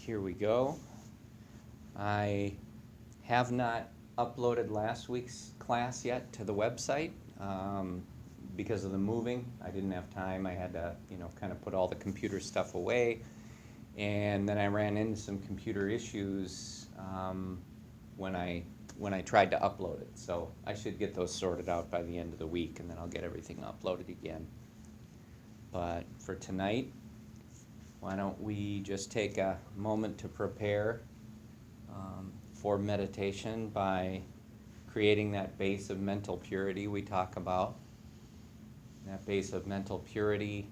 Here we go. I have not uploaded last week's class yet to the website because of the moving. I didn't have time. I had to, kind of put all the computer stuff away. And then I ran into some computer issues when I tried to upload it. So I should get those sorted out by the end of the week, and then I'll get everything uploaded again. But for tonight, why don't we just take a moment to prepare for meditation by creating that base of mental purity we talk about. That base of mental purity,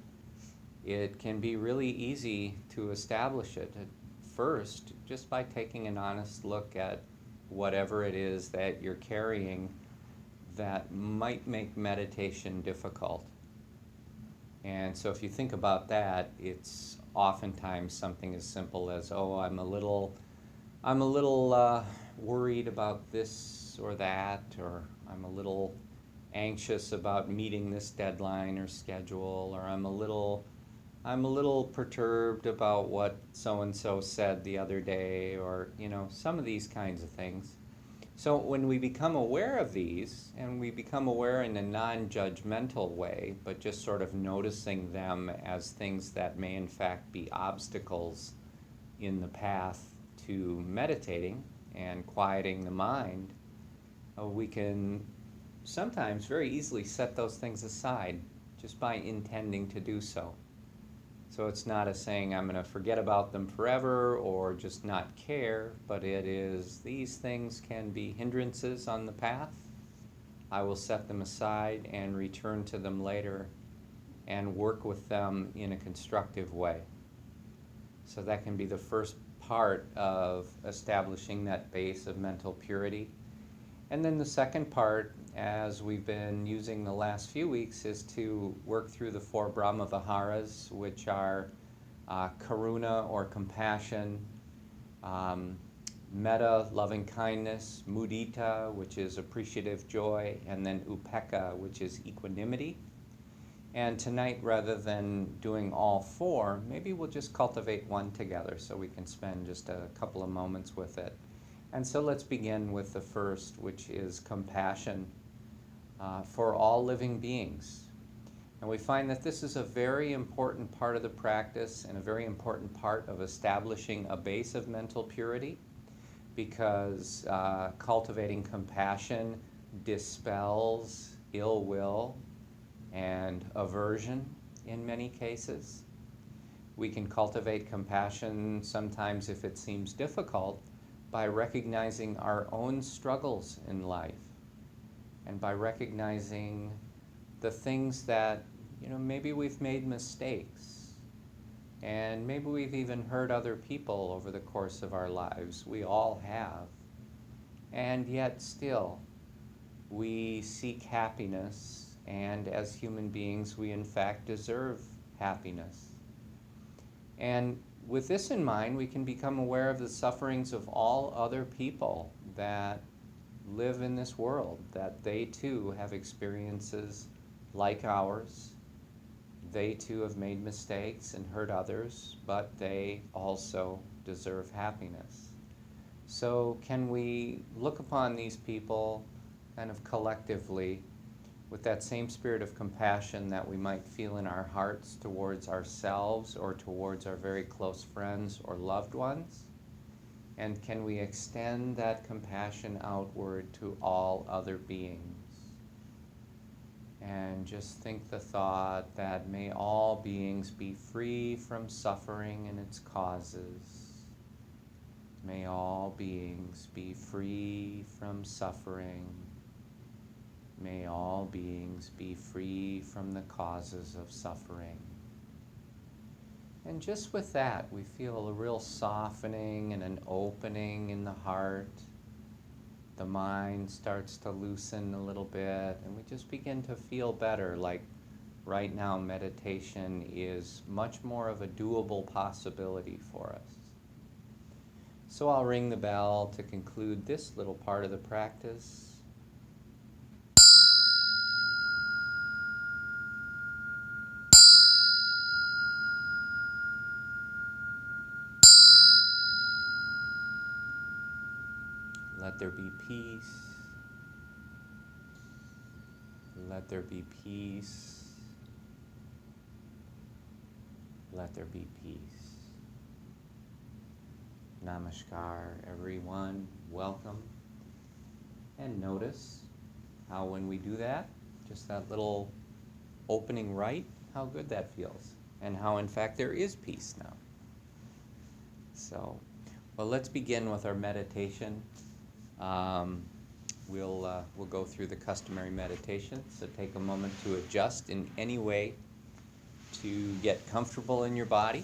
it can be really easy to establish it at first just by taking an honest look at whatever it is that you're carrying that might make meditation difficult. And so if you think about that, it's oftentimes something as simple as, I'm a little worried about this or that, or I'm a little anxious about meeting this deadline or schedule, or I'm a little perturbed about what so-and-so said the other day, or, some of these kinds of things. So when we become aware of these, and we become aware in a non-judgmental way, but just sort of noticing them as things that may in fact be obstacles in the path to meditating and quieting the mind, we can sometimes very easily set those things aside just by intending to do so. So it's not a saying I'm going to forget about them forever or just not care, but it is these things can be hindrances on the path. I will set them aside and return to them later and work with them in a constructive way. So that can be the first part of establishing that base of mental purity. And then the second part, as we've been using the last few weeks, is to work through the 4 Brahma Viharas, which are karuna or compassion, metta, loving kindness, mudita, which is appreciative joy, and then upekkha, which is equanimity. And tonight, rather than doing all 4, maybe we'll just cultivate one together so we can spend just a couple of moments with it. And so let's begin with the first, which is compassion for all living beings. And we find that this is a very important part of the practice and a very important part of establishing a base of mental purity, because cultivating compassion dispels ill will and aversion in many cases. We can cultivate compassion sometimes, if it seems difficult, by recognizing our own struggles in life and by recognizing the things that, maybe we've made mistakes and maybe we've even hurt other people over the course of our lives. We all have. And yet still, we seek happiness, and as human beings, we in fact deserve happiness. And with this in mind, we can become aware of the sufferings of all other people that live in this world, that they too have experiences like ours. They too have made mistakes and hurt others, but they also deserve happiness. So can we look upon these people kind of collectively with that same spirit of compassion that we might feel in our hearts towards ourselves or towards our very close friends or loved ones? And can we extend that compassion outward to all other beings? And just think the thought that may all beings be free from suffering and its causes. May all beings be free from suffering. May all beings be free from the causes of suffering. And just with that, we feel a real softening and an opening in the heart. The mind starts to loosen a little bit, and we just begin to feel better, like right now meditation is much more of a doable possibility for us. So I'll ring the bell to conclude this little part of the practice. Let there be peace. Let there be peace. Let there be peace. Namaskar, everyone. Welcome. And notice how when we do that, just that little opening right, how good that feels. And how, in fact, there is peace now. So, well, let's begin with our meditation. We'll go through the customary meditation, so take a moment to adjust in any way to get comfortable in your body.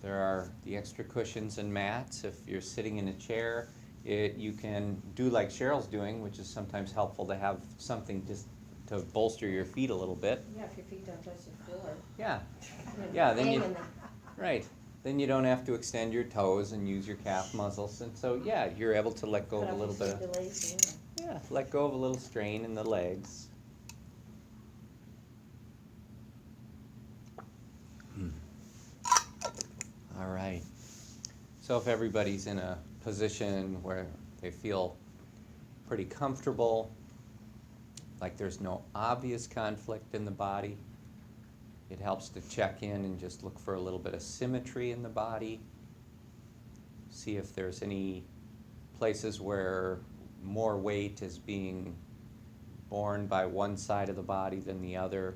There are the extra cushions and mats. If you're sitting in a chair, you can do like Cheryl's doing, which is sometimes helpful to have something just to bolster your feet a little bit. Yeah, if your feet don't touch the floor. Yeah, then you, right. Then you don't have to extend your toes and use your calf muscles, and so yeah, you're able to let go of a little bit of let go of a little strain in the legs. All right. So if everybody's in a position where they feel pretty comfortable, like there's no obvious conflict in the body, it helps to check in and just look for a little bit of symmetry in the body. See if there's any places where more weight is being borne by one side of the body than the other.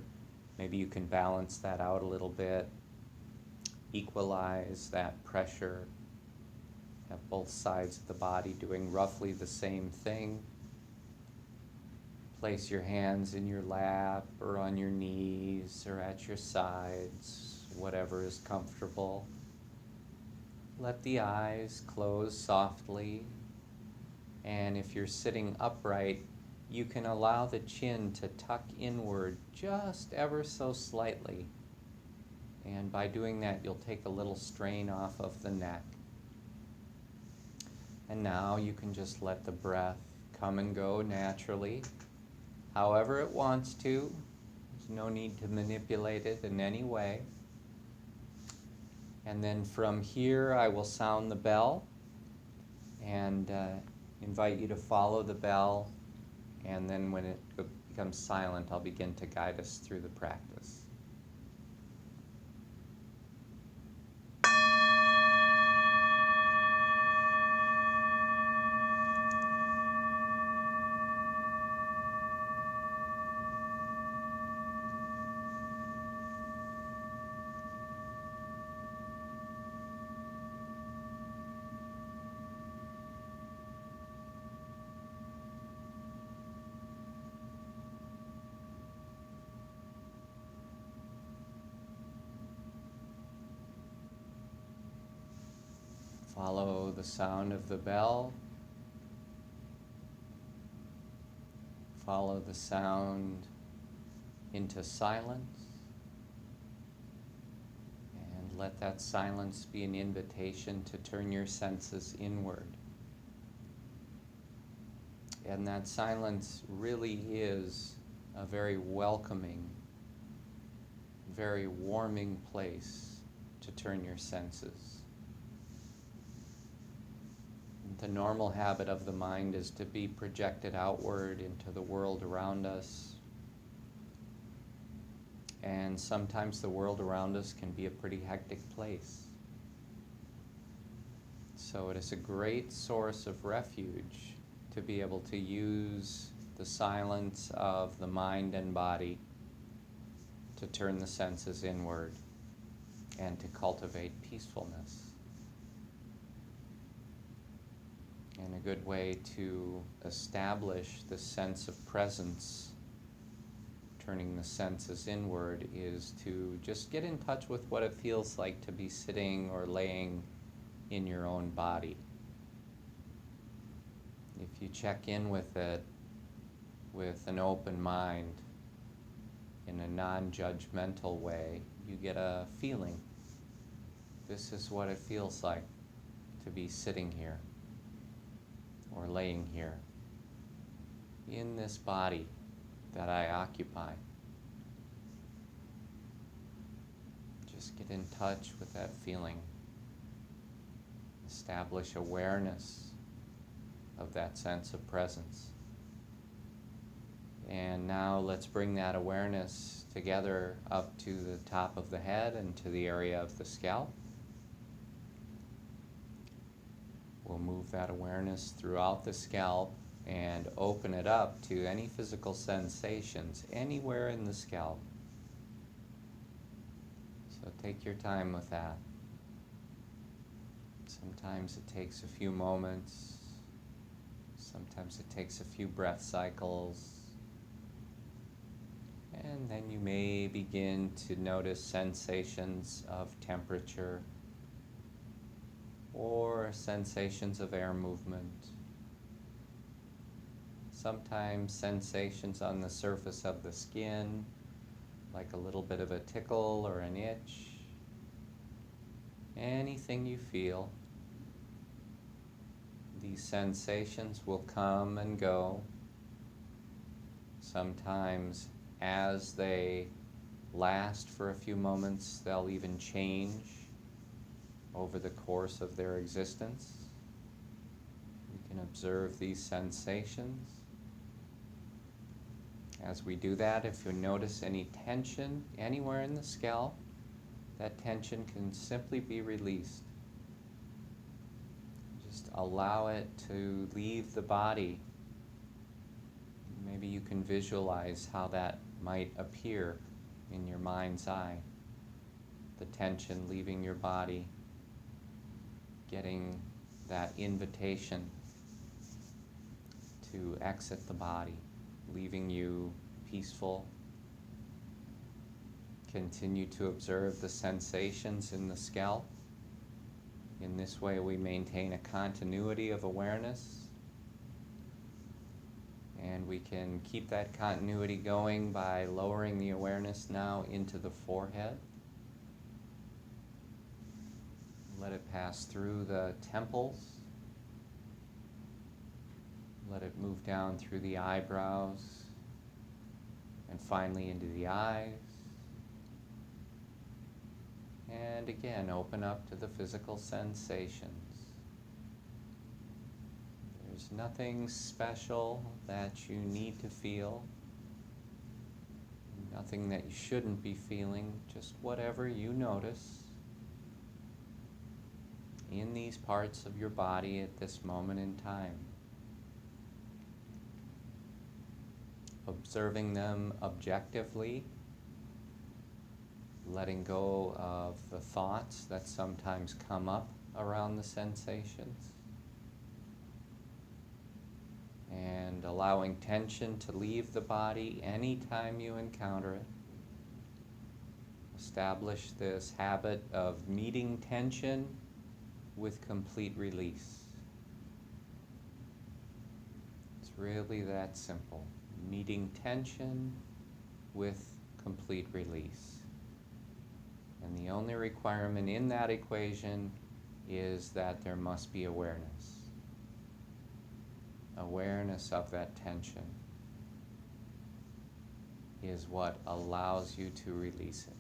Maybe you can balance that out a little bit, equalize that pressure, have both sides of the body doing roughly the same thing. Place your hands in your lap or on your knees or at your sides, whatever is comfortable. Let the eyes close softly, and if you're sitting upright, you can allow the chin to tuck inward just ever so slightly. And by doing that, you'll take a little strain off of the neck. And now you can just let the breath come and go naturally, however it wants to. There's no need to manipulate it in any way. And then from here, I will sound the bell and invite you to follow the bell. And then when it becomes silent, I'll begin to guide us through the practice. Follow the sound of the bell. Follow the sound into silence. And let that silence be an invitation to turn your senses inward. And that silence really is a very welcoming, very warming place to turn your senses. The normal habit of the mind is to be projected outward into the world around us. And sometimes the world around us can be a pretty hectic place. So it is a great source of refuge to be able to use the silence of the mind and body to turn the senses inward and to cultivate peacefulness. And a good way to establish the sense of presence, turning the senses inward, is to just get in touch with what it feels like to be sitting or laying in your own body. If you check in with it with an open mind, in a non-judgmental way, you get a feeling. This is what it feels like to be sitting here or laying here in this body that I occupy. Just get in touch with that feeling. Establish awareness of that sense of presence. And now let's bring that awareness together up to the top of the head and to the area of the scalp. We'll move that awareness throughout the scalp and open it up to any physical sensations anywhere in the scalp. So take your time with that. Sometimes it takes a few moments. Sometimes it takes a few breath cycles. And then you may begin to notice sensations of temperature or sensations of air movement. Sometimes sensations on the surface of the skin, like a little bit of a tickle or an itch. Anything you feel. These sensations will come and go. Sometimes as they last for a few moments, they'll even change over the course of their existence. You can observe these sensations. As we do that, if you notice any tension anywhere in the scalp, that tension can simply be released. Just allow it to leave the body. Maybe you can visualize how that might appear in your mind's eye. The tension leaving your body, getting that invitation to exit the body, leaving you peaceful. Continue to observe the sensations in the scalp. In this way, we maintain a continuity of awareness. And we can keep that continuity going by lowering the awareness now into the forehead. Let it pass through the temples. Let it move down through the eyebrows and finally into the eyes. And again, open up to the physical sensations. There's nothing special that you need to feel. Nothing that you shouldn't be feeling. Just whatever you notice in these parts of your body at this moment in time. Observing them objectively, letting go of the thoughts that sometimes come up around the sensations, and allowing tension to leave the body anytime you encounter it. Establish this habit of meeting tension with complete release. It's really that simple. Meeting tension with complete release. And the only requirement in that equation is that there must be awareness. Awareness of that tension is what allows you to release it.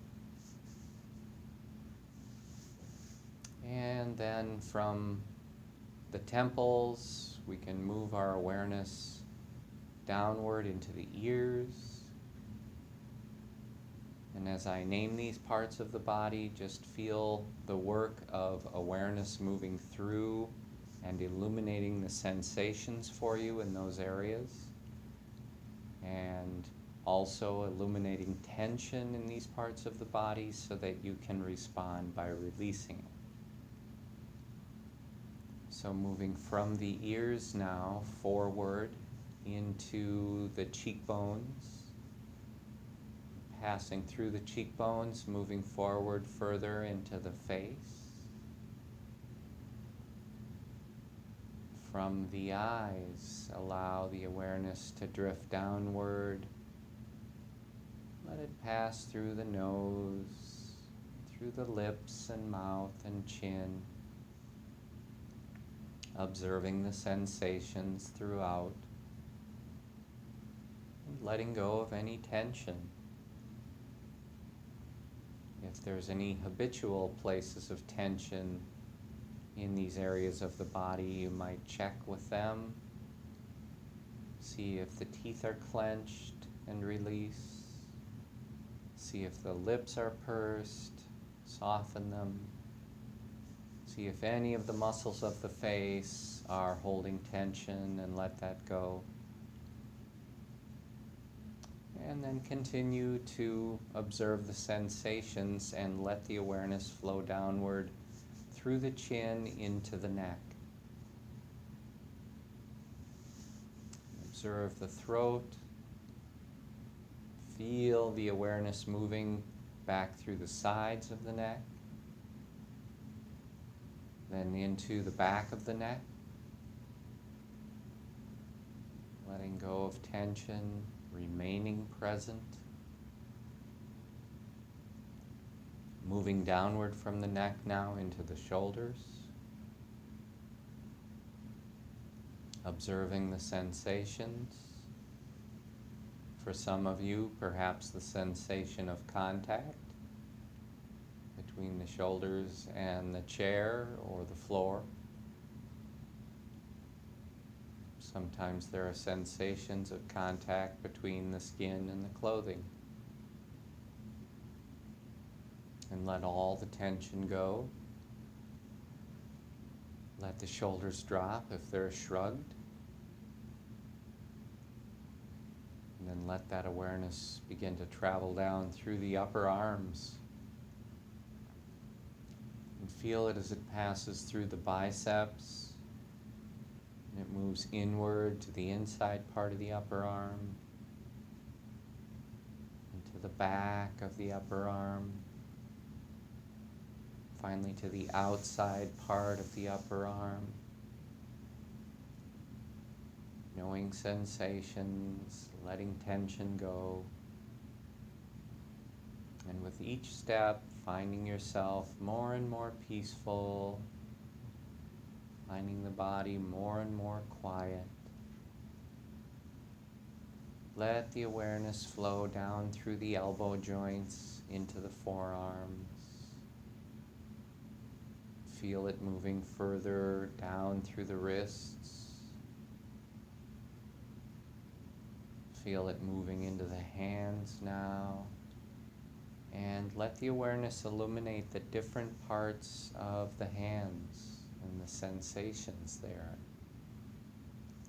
And then from the temples, we can move our awareness downward into the ears. And as I name these parts of the body, just feel the work of awareness moving through and illuminating the sensations for you in those areas. And also illuminating tension in these parts of the body so that you can respond by releasing it. So moving from the ears now forward into the cheekbones, passing through the cheekbones, moving forward further into the face. From the eyes, allow the awareness to drift downward. Let it pass through the nose, through the lips and mouth and chin, observing the sensations throughout, and letting go of any tension. If there's any habitual places of tension in these areas of the body, you might check with them See if the teeth are clenched and release. See if the lips are pursed. Soften them. See if any of the muscles of the face are holding tension and let that go. And then continue to observe the sensations and let the awareness flow downward through the chin into the neck. Observe the throat. Feel the awareness moving back through the sides of the neck, then into the back of the neck, letting go of tension, remaining present, moving downward from the neck now into the shoulders, observing the sensations. For some of you, perhaps the sensation of contact between the shoulders and the chair or the floor. Sometimes there are sensations of contact between the skin and the clothing. And let all the tension go. Let the shoulders drop if they're shrugged. And then let that awareness begin to travel down through the upper arms. And feel it as it passes through the biceps. And it moves inward to the inside part of the upper arm. Into the back of the upper arm. Finally to the outside part of the upper arm. Knowing sensations, letting tension go. And with each step, finding yourself more and more peaceful, finding the body more and more quiet. Let the awareness flow down through the elbow joints into the forearms. Feel it moving further down through the wrists. Feel it moving into the hands now. And let the awareness illuminate the different parts of the hands and the sensations there.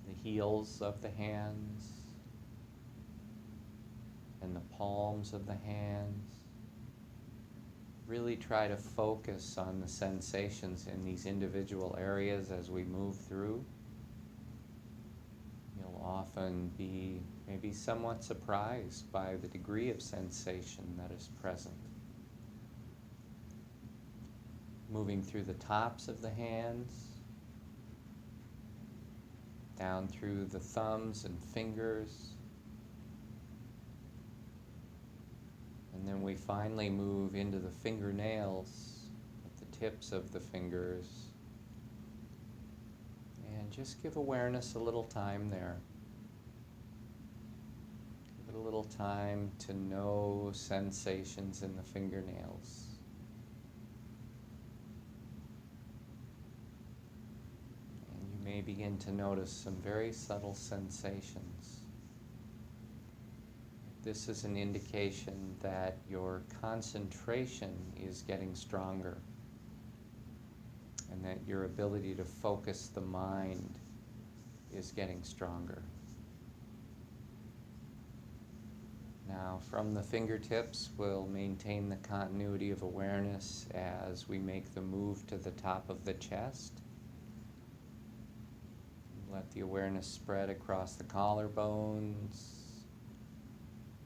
The heels of the hands and the palms of the hands. Really try to focus on the sensations in these individual areas as we move through. You'll often be maybe somewhat surprised by the degree of sensation that is present. Moving through the tops of the hands, down through the thumbs and fingers, and then we finally move into the fingernails at the tips of the fingers. And just give awareness a little time there. Give it a little time to know sensations in the fingernails. And you may begin to notice some very subtle sensations. This is an indication that your concentration is getting stronger and that your ability to focus the mind is getting stronger. Now, from the fingertips, we'll maintain the continuity of awareness as we make the move to the top of the chest. Let the awareness spread across the collarbones.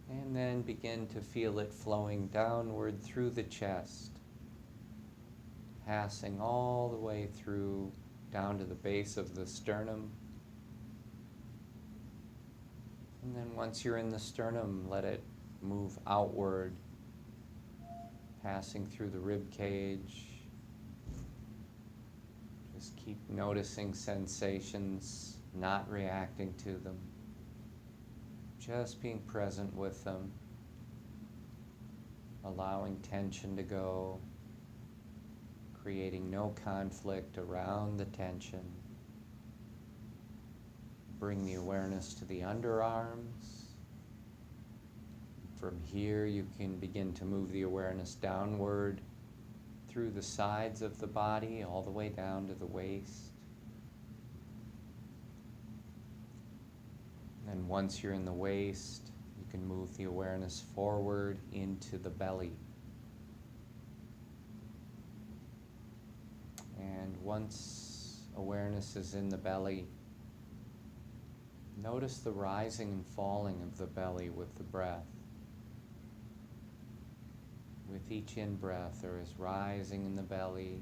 And then begin to feel it flowing downward through the chest, passing all the way through down to the base of the sternum. And then once you're in the sternum, let it move outward, passing through the rib cage. Just keep noticing sensations, not reacting to them. Just being present with them, allowing tension to go, creating no conflict around the tension, bring the awareness to the underarms. From here, you can begin to move the awareness downward through the sides of the body, all the way down to the waist. And once you're in the waist, you can move the awareness forward into the belly. And once awareness is in the belly, notice the rising and falling of the belly with the breath. With each in-breath, there is rising in the belly.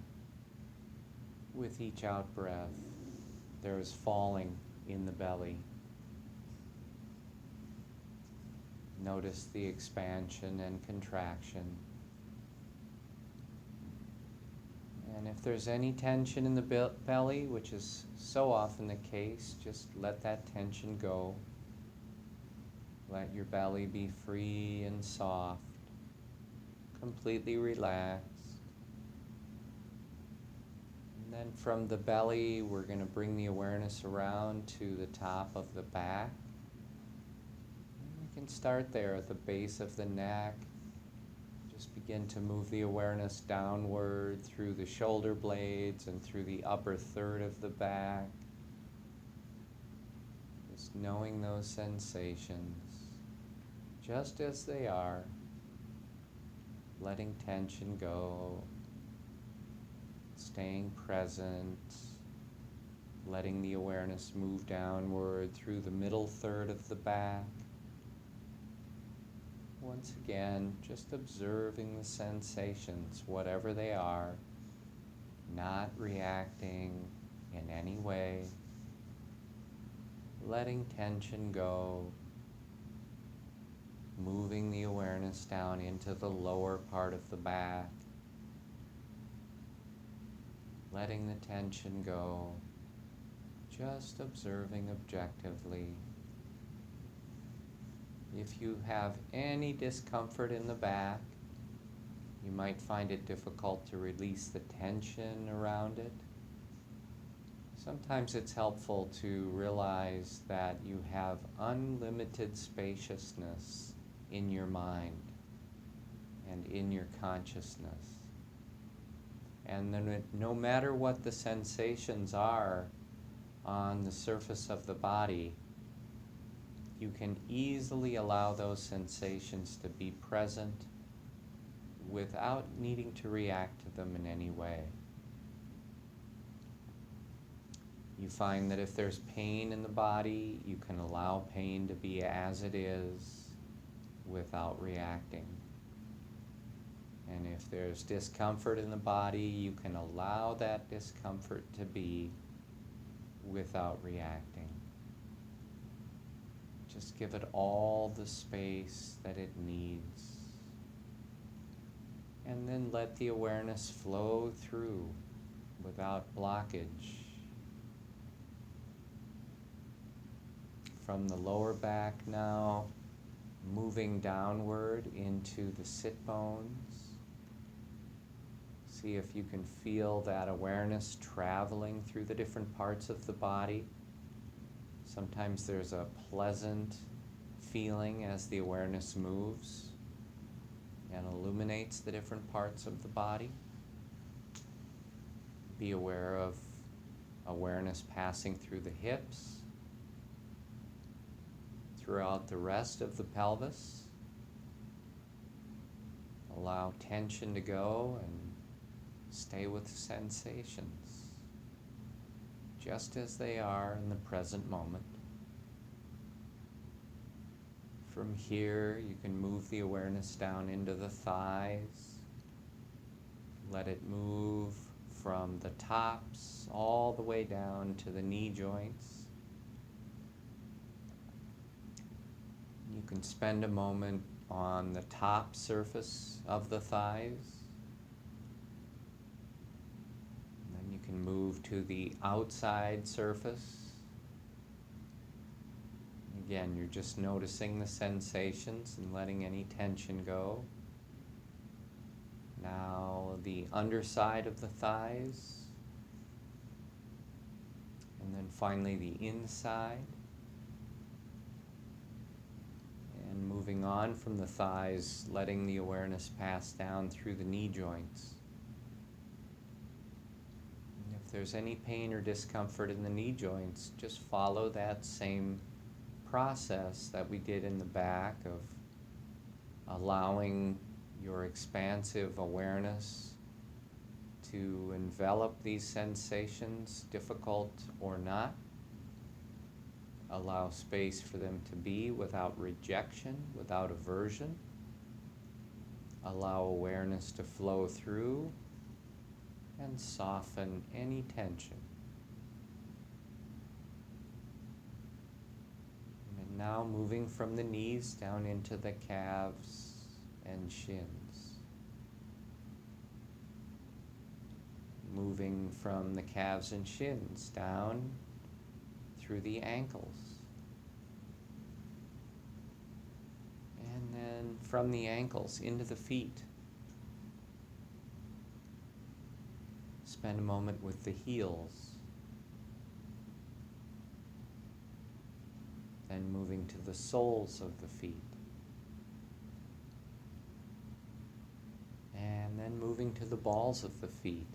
With each out-breath, there is falling in the belly. Notice the expansion and contraction. And if there's any tension in the belly, which is so often the case, just let that tension go. Let your belly be free and soft, completely relaxed. And then from the belly, we're going to bring the awareness around to the top of the back. And we can start there at the base of the neck. Just begin to move the awareness downward through the shoulder blades and through the upper third of the back. Just knowing those sensations just as they are, letting tension go, staying present, letting the awareness move downward through the middle third of the back. Once again, just observing the sensations, whatever they are, not reacting in any way, letting tension go, moving the awareness down into the lower part of the back, letting the tension go, just observing objectively. If you have any discomfort in the back, you might find it difficult to release the tension around it. Sometimes it's helpful to realize that you have unlimited spaciousness in your mind and in your consciousness. And then no matter what the sensations are on the surface of the body, you can easily allow those sensations to be present without needing to react to them in any way. You find that if there's pain in the body, you can allow pain to be as it is without reacting. And if there's discomfort in the body, you can allow that discomfort to be without reacting. Just give it all the space that it needs. And then let the awareness flow through without blockage. From the lower back now, moving downward into the sit bones. See if you can feel that awareness traveling through the different parts of the body. Sometimes there's a pleasant feeling as the awareness moves and illuminates the different parts of the body. Be aware of awareness passing through the hips, throughout the rest of the pelvis. Allow tension to go and stay with the sensations, just as they are in the present moment. From here, you can move the awareness down into the thighs. Let it move from the tops all the way down to the knee joints. You can spend a moment on the top surface of the thighs. And then you can move to the outside surface. Again, you're just noticing the sensations and letting any tension go. Now the underside of the thighs. And then finally the inside. moving on from the thighs, letting the awareness pass down through the knee joints. And if there's any pain or discomfort in the knee joints, just follow that same process that we did in the back of allowing your expansive awareness to envelop these sensations, difficult or not. Allow space for them to be without rejection, without aversion. Allow awareness to flow through and soften any tension. And now moving from the knees down into the calves and shins. Moving from the calves and shins down through the ankles. And then from the ankles into the feet. Spend a moment with the heels. Then moving to the soles of the feet. And then moving to the balls of the feet.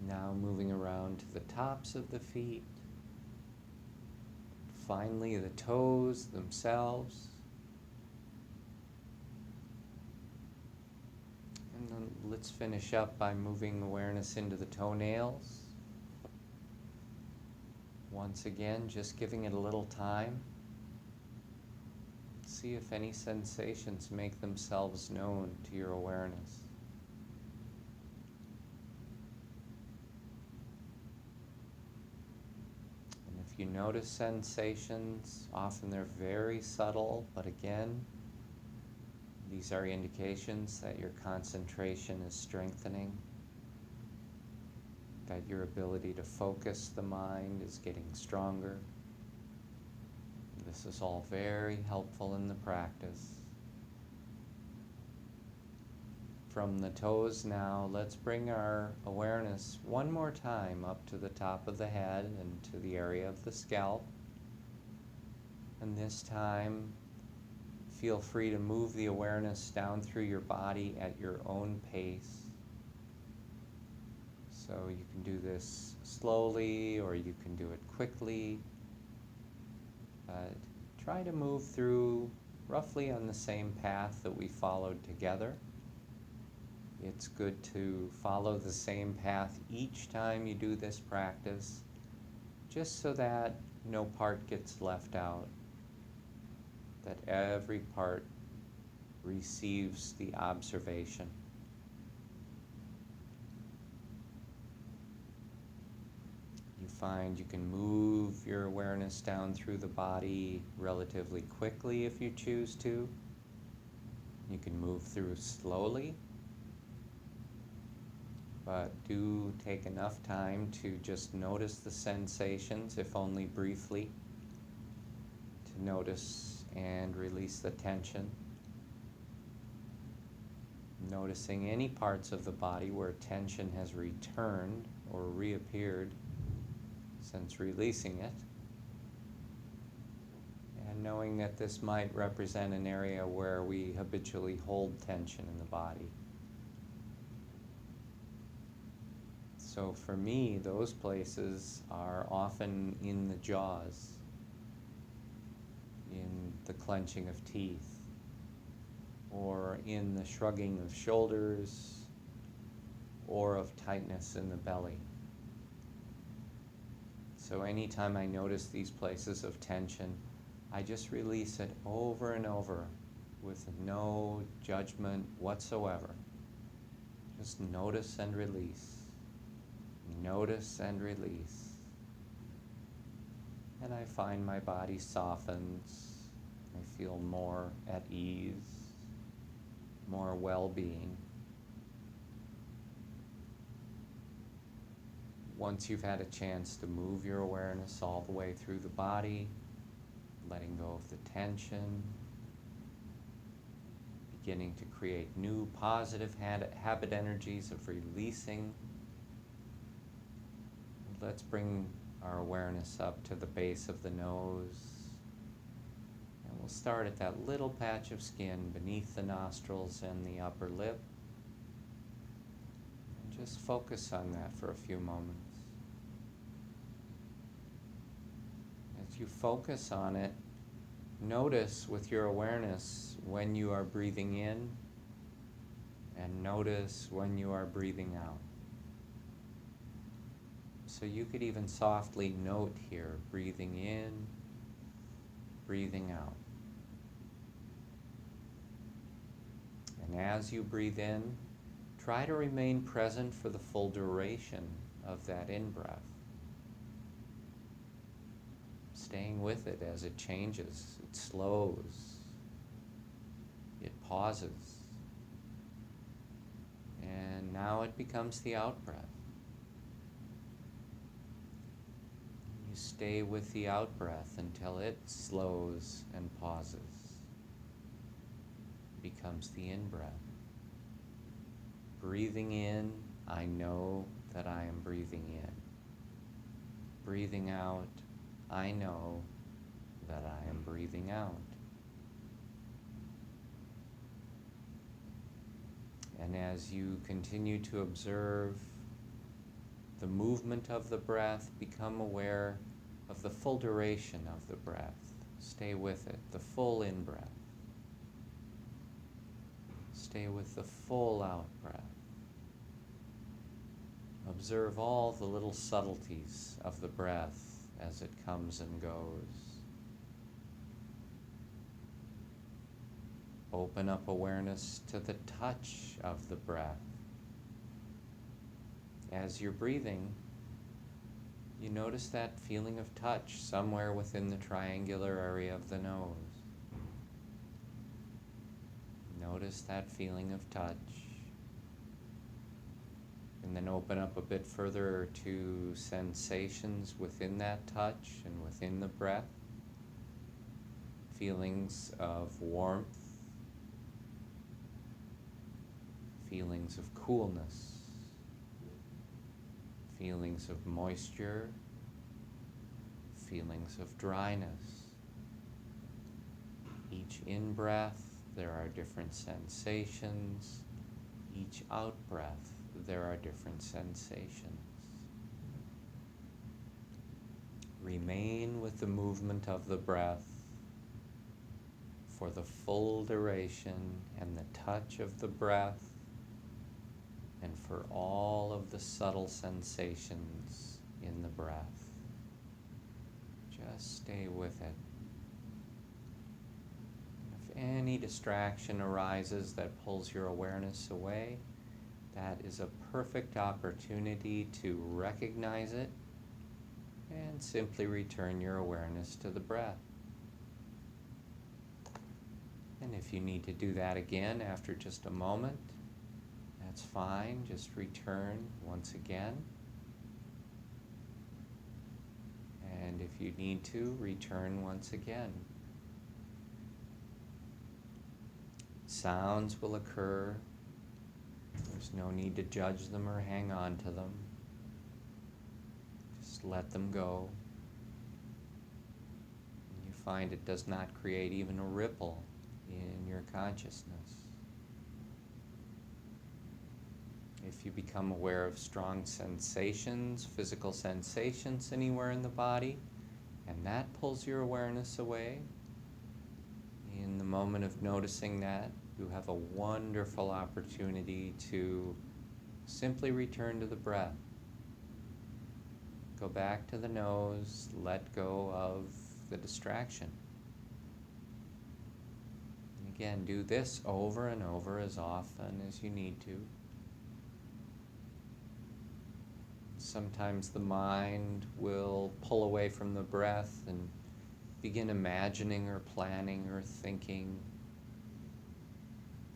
Now moving around to the tops of the feet. Finally, the toes themselves. And then let's finish up by moving awareness into the toenails. Once again, just giving it a little time. See if any sensations make themselves known to your awareness. If you notice sensations, often they're very subtle, but again, these are indications that your concentration is strengthening, that your ability to focus the mind is getting stronger. This is all very helpful in the practice. From the toes now, let's bring our awareness one more time up to the top of the head and to the area of the scalp. And this time, feel free to move the awareness down through your body at your own pace. So you can do this slowly or you can do it quickly. But try to move through roughly on the same path that we followed together. It's good to follow the same path each time you do this practice, just so that no part gets left out, that every part receives the observation. You find you can move your awareness down through the body relatively quickly if you choose to. You can move through slowly. But do take enough time to just notice the sensations, if only briefly, to notice and release the tension. Noticing any parts of the body where tension has returned or reappeared since releasing it. And knowing that this might represent an area where we habitually hold tension in the body. So for me, those places are often in the jaws, in the clenching of teeth, or in the shrugging of shoulders, or of tightness in the belly. So anytime I notice these places of tension, I just release it over and over with no judgment whatsoever. Just notice and release. Notice and release. And I find my body softens. I feel more at ease, more well-being. Once you've had a chance to move your awareness all the way through the body, letting go of the tension, beginning to create new positive habit energies of releasing. Let's bring our awareness up to the base of the nose. And we'll start at that little patch of skin beneath the nostrils and the upper lip. And just focus on that for a few moments. As you focus on it, notice with your awareness when you are breathing in, and notice when you are breathing out. So you could even softly note here, breathing in, breathing out. And as you breathe in, try to remain present for the full duration of that in-breath. Staying with it as it changes, it slows, it pauses. And now it becomes the out-breath. You stay with the out-breath until it slows and pauses. Becomes the in-breath. Breathing in, I know that I am breathing in. Breathing out, I know that I am breathing out. And as you continue to observe the movement of the breath, become aware of the full duration of the breath. Stay with it, the full in-breath. Stay with the full out-breath. Observe all the little subtleties of the breath as it comes and goes. Open up awareness to the touch of the breath. As you're breathing, you notice that feeling of touch somewhere within the triangular area of the nose. Notice that feeling of touch. And then open up a bit further to sensations within that touch and within the breath. Feelings of warmth. Feelings of coolness. Feelings of moisture. Feelings of dryness. Each in-breath, there are different sensations. Each out-breath, there are different sensations. Remain with the movement of the breath for the full duration and the touch of the breath, and for all of the subtle sensations in the breath. Just stay with it. If any distraction arises that pulls your awareness away, that is a perfect opportunity to recognize it and simply return your awareness to the breath. And if you need to do that again after just a moment, that's fine. Just return once again. And if you need to, return once again. Sounds will occur. There's no need to judge them or hang on to them. Just let them go. And you find it does not create even a ripple in your consciousness. If you become aware of strong sensations, physical sensations anywhere in the body, and that pulls your awareness away, in the moment of noticing that, you have a wonderful opportunity to simply return to the breath. Go back to the nose, let go of the distraction. And again, do this over and over as often as you need to. Sometimes the mind will pull away from the breath and begin imagining or planning or thinking.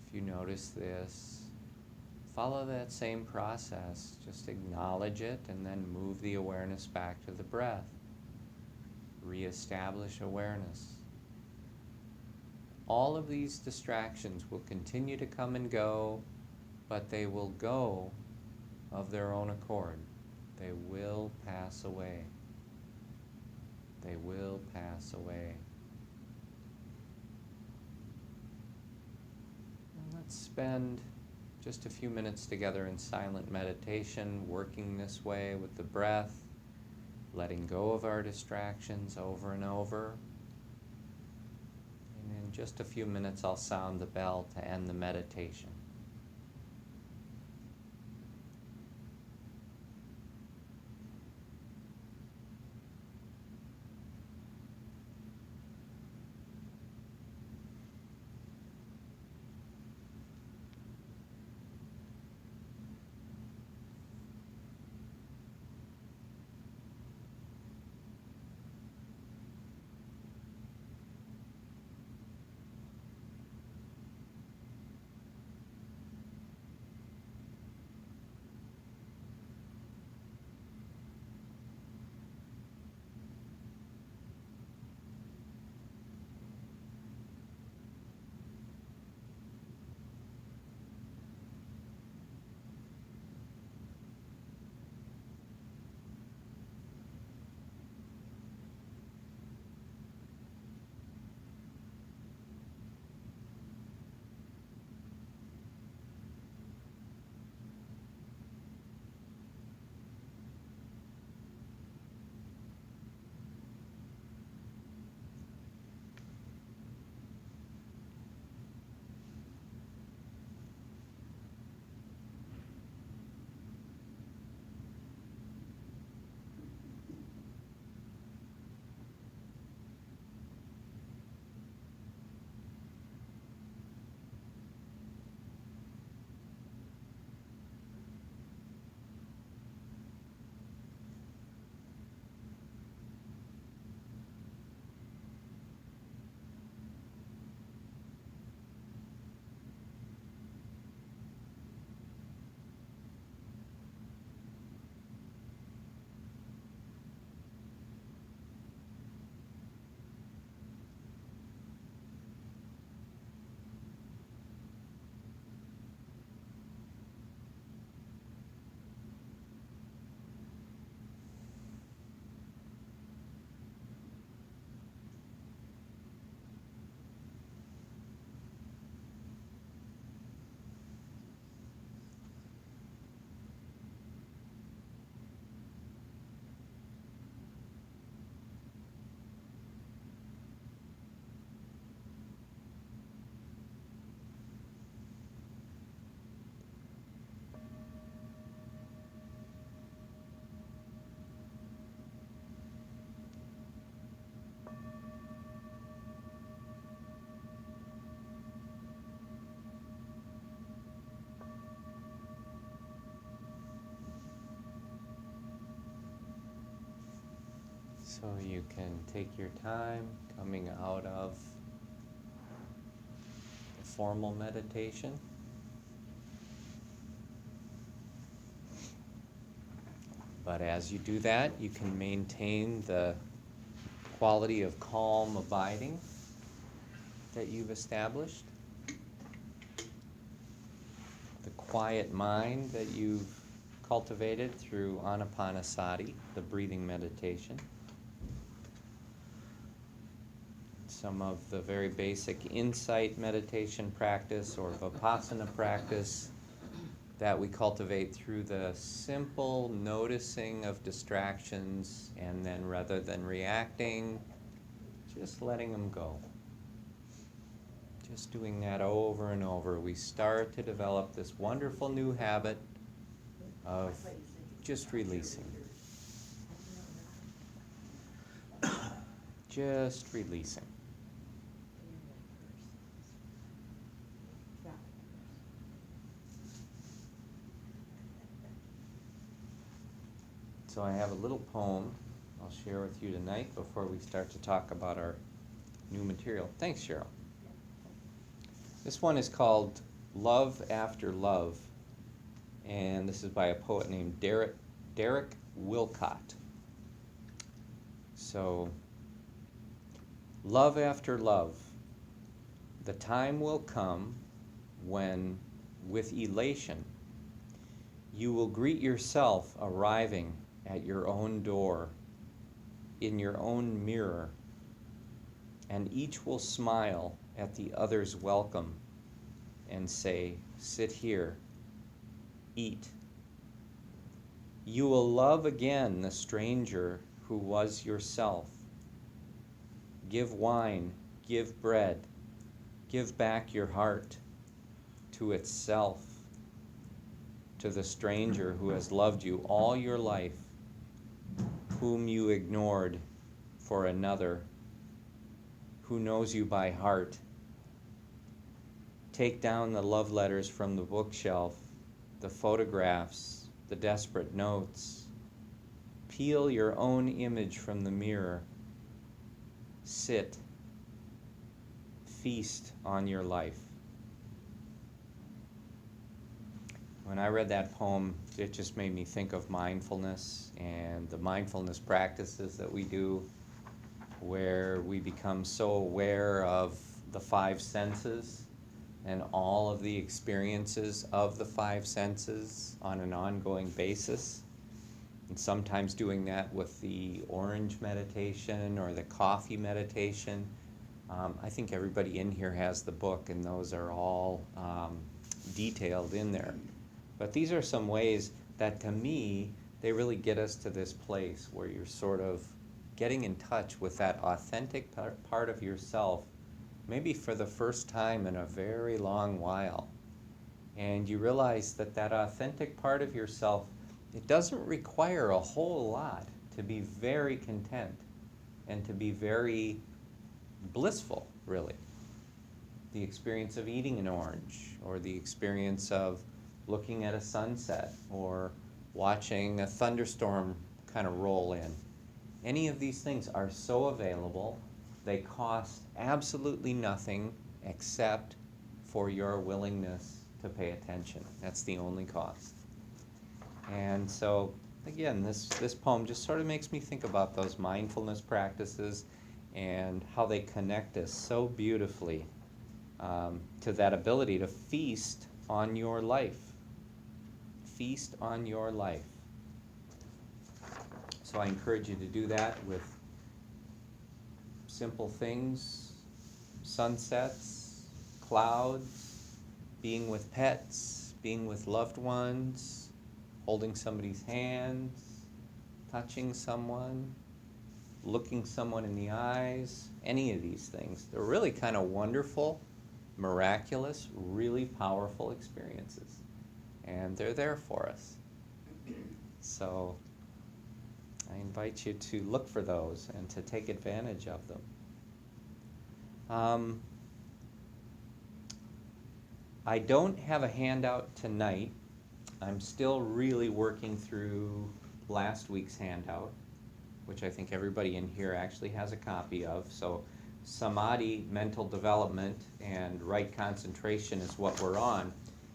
If you notice this, follow that same process. Just acknowledge it and then move the awareness back to the breath. Reestablish awareness. All of these distractions will continue to come and go, but they will go of their own accord. They will pass away. They will pass away. And let's spend just a few minutes together in silent meditation, working this way with the breath, letting go of our distractions over and over. And in just a few minutes, I'll sound the bell to end the meditation. So you can take your time coming out of the formal meditation. But as you do that, you can maintain the quality of calm abiding that you've established, the quiet mind that you've cultivated through anapanasati, the breathing meditation. Some of the very basic insight meditation practice or vipassana practice that we cultivate through the simple noticing of distractions, and then rather than reacting, just letting them go. Just doing that over and over, we start to develop this wonderful new habit of just releasing. Just releasing. So I have a little poem I'll share with you tonight before we start to talk about our new material. Thanks, Cheryl. This one is called Love After Love, and this is by a poet named Derek Wilcott. So, love after love, the time will come when, with elation, you will greet yourself arriving at your own door, in your own mirror, and each will smile at the other's welcome and say, sit here, eat. You will love again the stranger who was yourself. Give wine, give bread, give back your heart to itself, to the stranger who has loved you all your life, whom you ignored for another, who knows you by heart. Take down the love letters from the bookshelf, the photographs, the desperate notes. Peel your own image from the mirror. Sit. Feast on your life. When I read that poem, it just made me think of mindfulness and the mindfulness practices that we do, where we become so aware of the five senses and all of the experiences of the five senses on an ongoing basis. And sometimes doing that with the orange meditation or the coffee meditation. I think everybody in here has the book, and those are all detailed in there. But these are some ways that, to me, they really get us to this place where you're sort of getting in touch with that authentic part of yourself, maybe for the first time in a very long while. And you realize that that authentic part of yourself, it doesn't require a whole lot to be very content and to be very blissful, really. The experience of eating an orange, or the experience of looking at a sunset, or watching a thunderstorm kind of roll in. Any of these things are so available. They cost absolutely nothing except for your willingness to pay attention. That's the only cost. And so, again, this poem just sort of makes me think about those mindfulness practices and how they connect us so beautifully to that ability to feast on your life. Feast on your life. So I encourage you to do that with simple things, sunsets, clouds, being with pets, being with loved ones, holding somebody's hands, touching someone, looking someone in the eyes, any of these things. They're really kind of wonderful, miraculous, really powerful experiences. And they're there for us. So I invite you to look for those and to take advantage of them. I don't have a handout tonight. I'm still really working through last week's handout, which I think everybody in here actually has a copy of. So Samadhi, mental development, and right concentration is what we're on.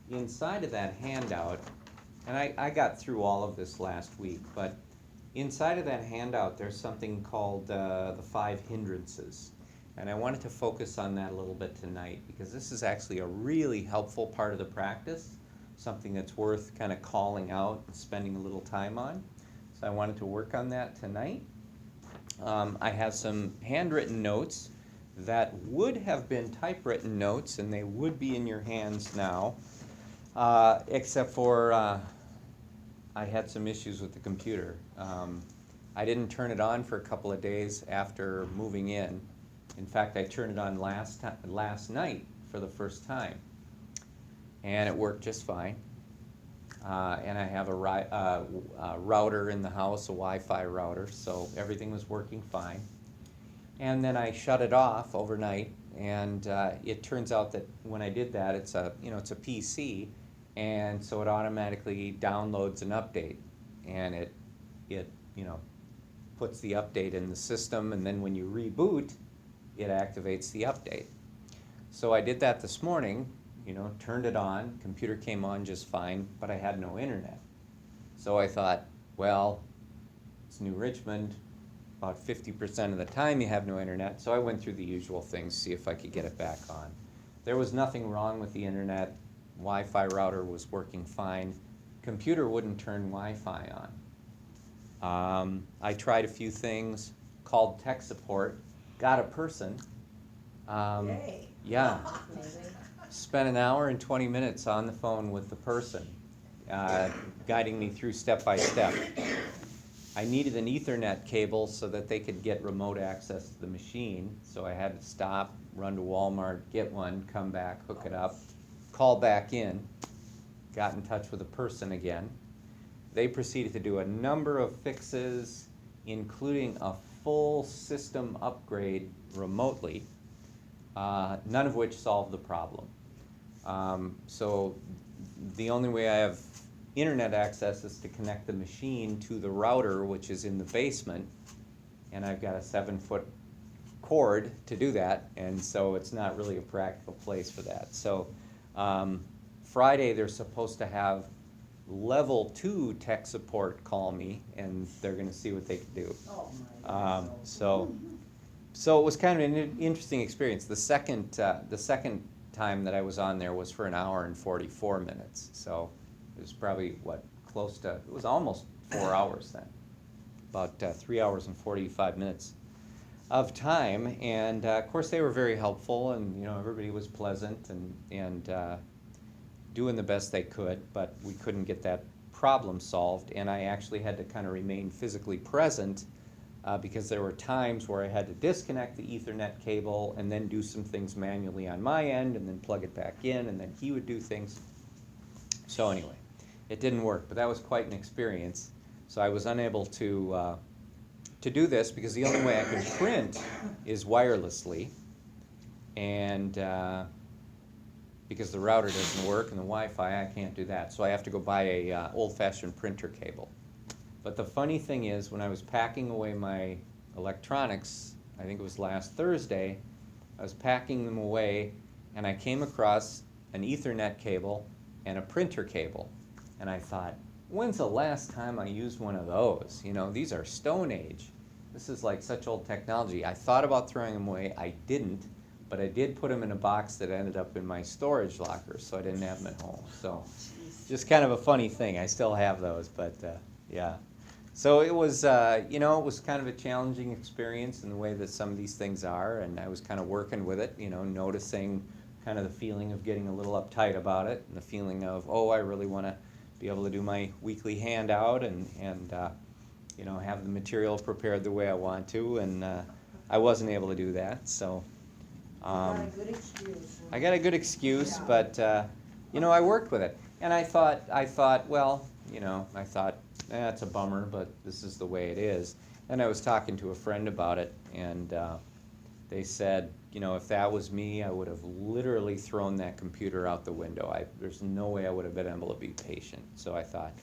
Inside of that handout, and I got through all of this last week, but inside of that handout there's something called the 5 hindrances. And I wanted to focus on that a little bit tonight, because this is actually a really helpful part of the practice, something that's worth kind of calling out and spending a little time on. So I wanted to work on that tonight. I have some handwritten notes that would have been typewritten notes, and they would be in your hands now, except for I had some issues with the computer. I didn't turn it on for a couple of days after moving in. In fact, I turned it on last night for the first time, and it worked just fine. And I have a router in the house, a Wi-Fi router, so everything was working fine. And then I shut it off overnight, and it turns out that when I did that, it's a PC, and so it automatically downloads an update, and it puts the update in the system, and then when you reboot, it activates the update. So I did that this morning, turned it on, computer came on just fine, but I had no internet. So I thought, well, it's New Richmond, about 50% of the time you have no internet, so I went through the usual things, see if I could get it back on. There was nothing wrong with the internet. Wi-Fi router was working fine. Computer wouldn't turn Wi-Fi on. I tried a few things, called tech support, got a person. Yay. Yeah, Amazing. spent an hour and 20 minutes on the phone with the person, guiding me through step by step. I needed an Ethernet cable so that they could get remote access to the machine, so I had to stop, run to Walmart, get one, come back, hook it up, call back in, got in touch with a person again. They proceeded to do a number of fixes, including a full system upgrade remotely, none of which solved the problem. So the only way I have internet access is to connect the machine to the router, which is in the basement, and I've got a 7-foot cord to do that, and so it's not really a practical place for that. So Friday they're supposed to have level 2 tech support call me, and they're going to see what they can do. Oh my God. So it was kind of an interesting experience. The second time that I was on there was for an hour and 44 minutes. So it was probably it was almost 4 hours then, about 3 hours and 45 minutes of time. And of course they were very helpful, and everybody was pleasant and doing the best they could, but we couldn't get that problem solved. And I actually had to kind of remain physically present because there were times where I had to disconnect the Ethernet cable and then do some things manually on my end and then plug it back in, and then he would do things. So anyway, it didn't work, but that was quite an experience. So I was unable to do this because the only way I can print is wirelessly, and because the router doesn't work and the Wi-Fi, I can't do that. So I have to go buy a old-fashioned printer cable. But the funny thing is, when I was packing away my electronics, I think it was last Thursday, I was packing them away, and I came across an Ethernet cable and a printer cable. And I thought, when's the last time I used one of those? These are Stone Age. This is like such old technology. I thought about throwing them away. I didn't, but I did put them in a box that ended up in my storage locker, so I didn't have them at home. So just kind of a funny thing. I still have those, but yeah. So it was, it was kind of a challenging experience in the way that some of these things are, and I was kind of working with it, noticing kind of the feeling of getting a little uptight about it, and the feeling of, I really want to be able to do my weekly handout and have the material prepared the way I want to, and I wasn't able to do that. So Got a good excuse. I got a good excuse, Yeah. but I worked with it, and I thought, it's a bummer, but this is the way it is. And I was talking to a friend about it, and they said, if that was me, I would have literally thrown that computer out the window. There's no way I would have been able to be patient. So I thought,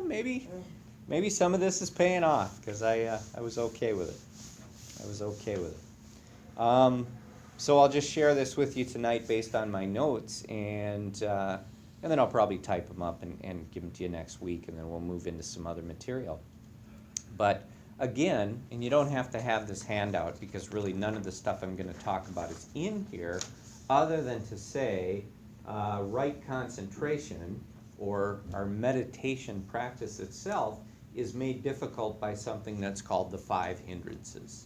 maybe some of this is paying off, because I was okay with it. So I'll just share this with you tonight based on my notes, and then I'll probably type them up and give them to you next week, and then we'll move into some other material. But again, and you don't have to have this handout, because really none of the stuff I'm going to talk about is in here, other than to say right concentration, or our meditation practice itself, is made difficult by something that's called the 5 hindrances.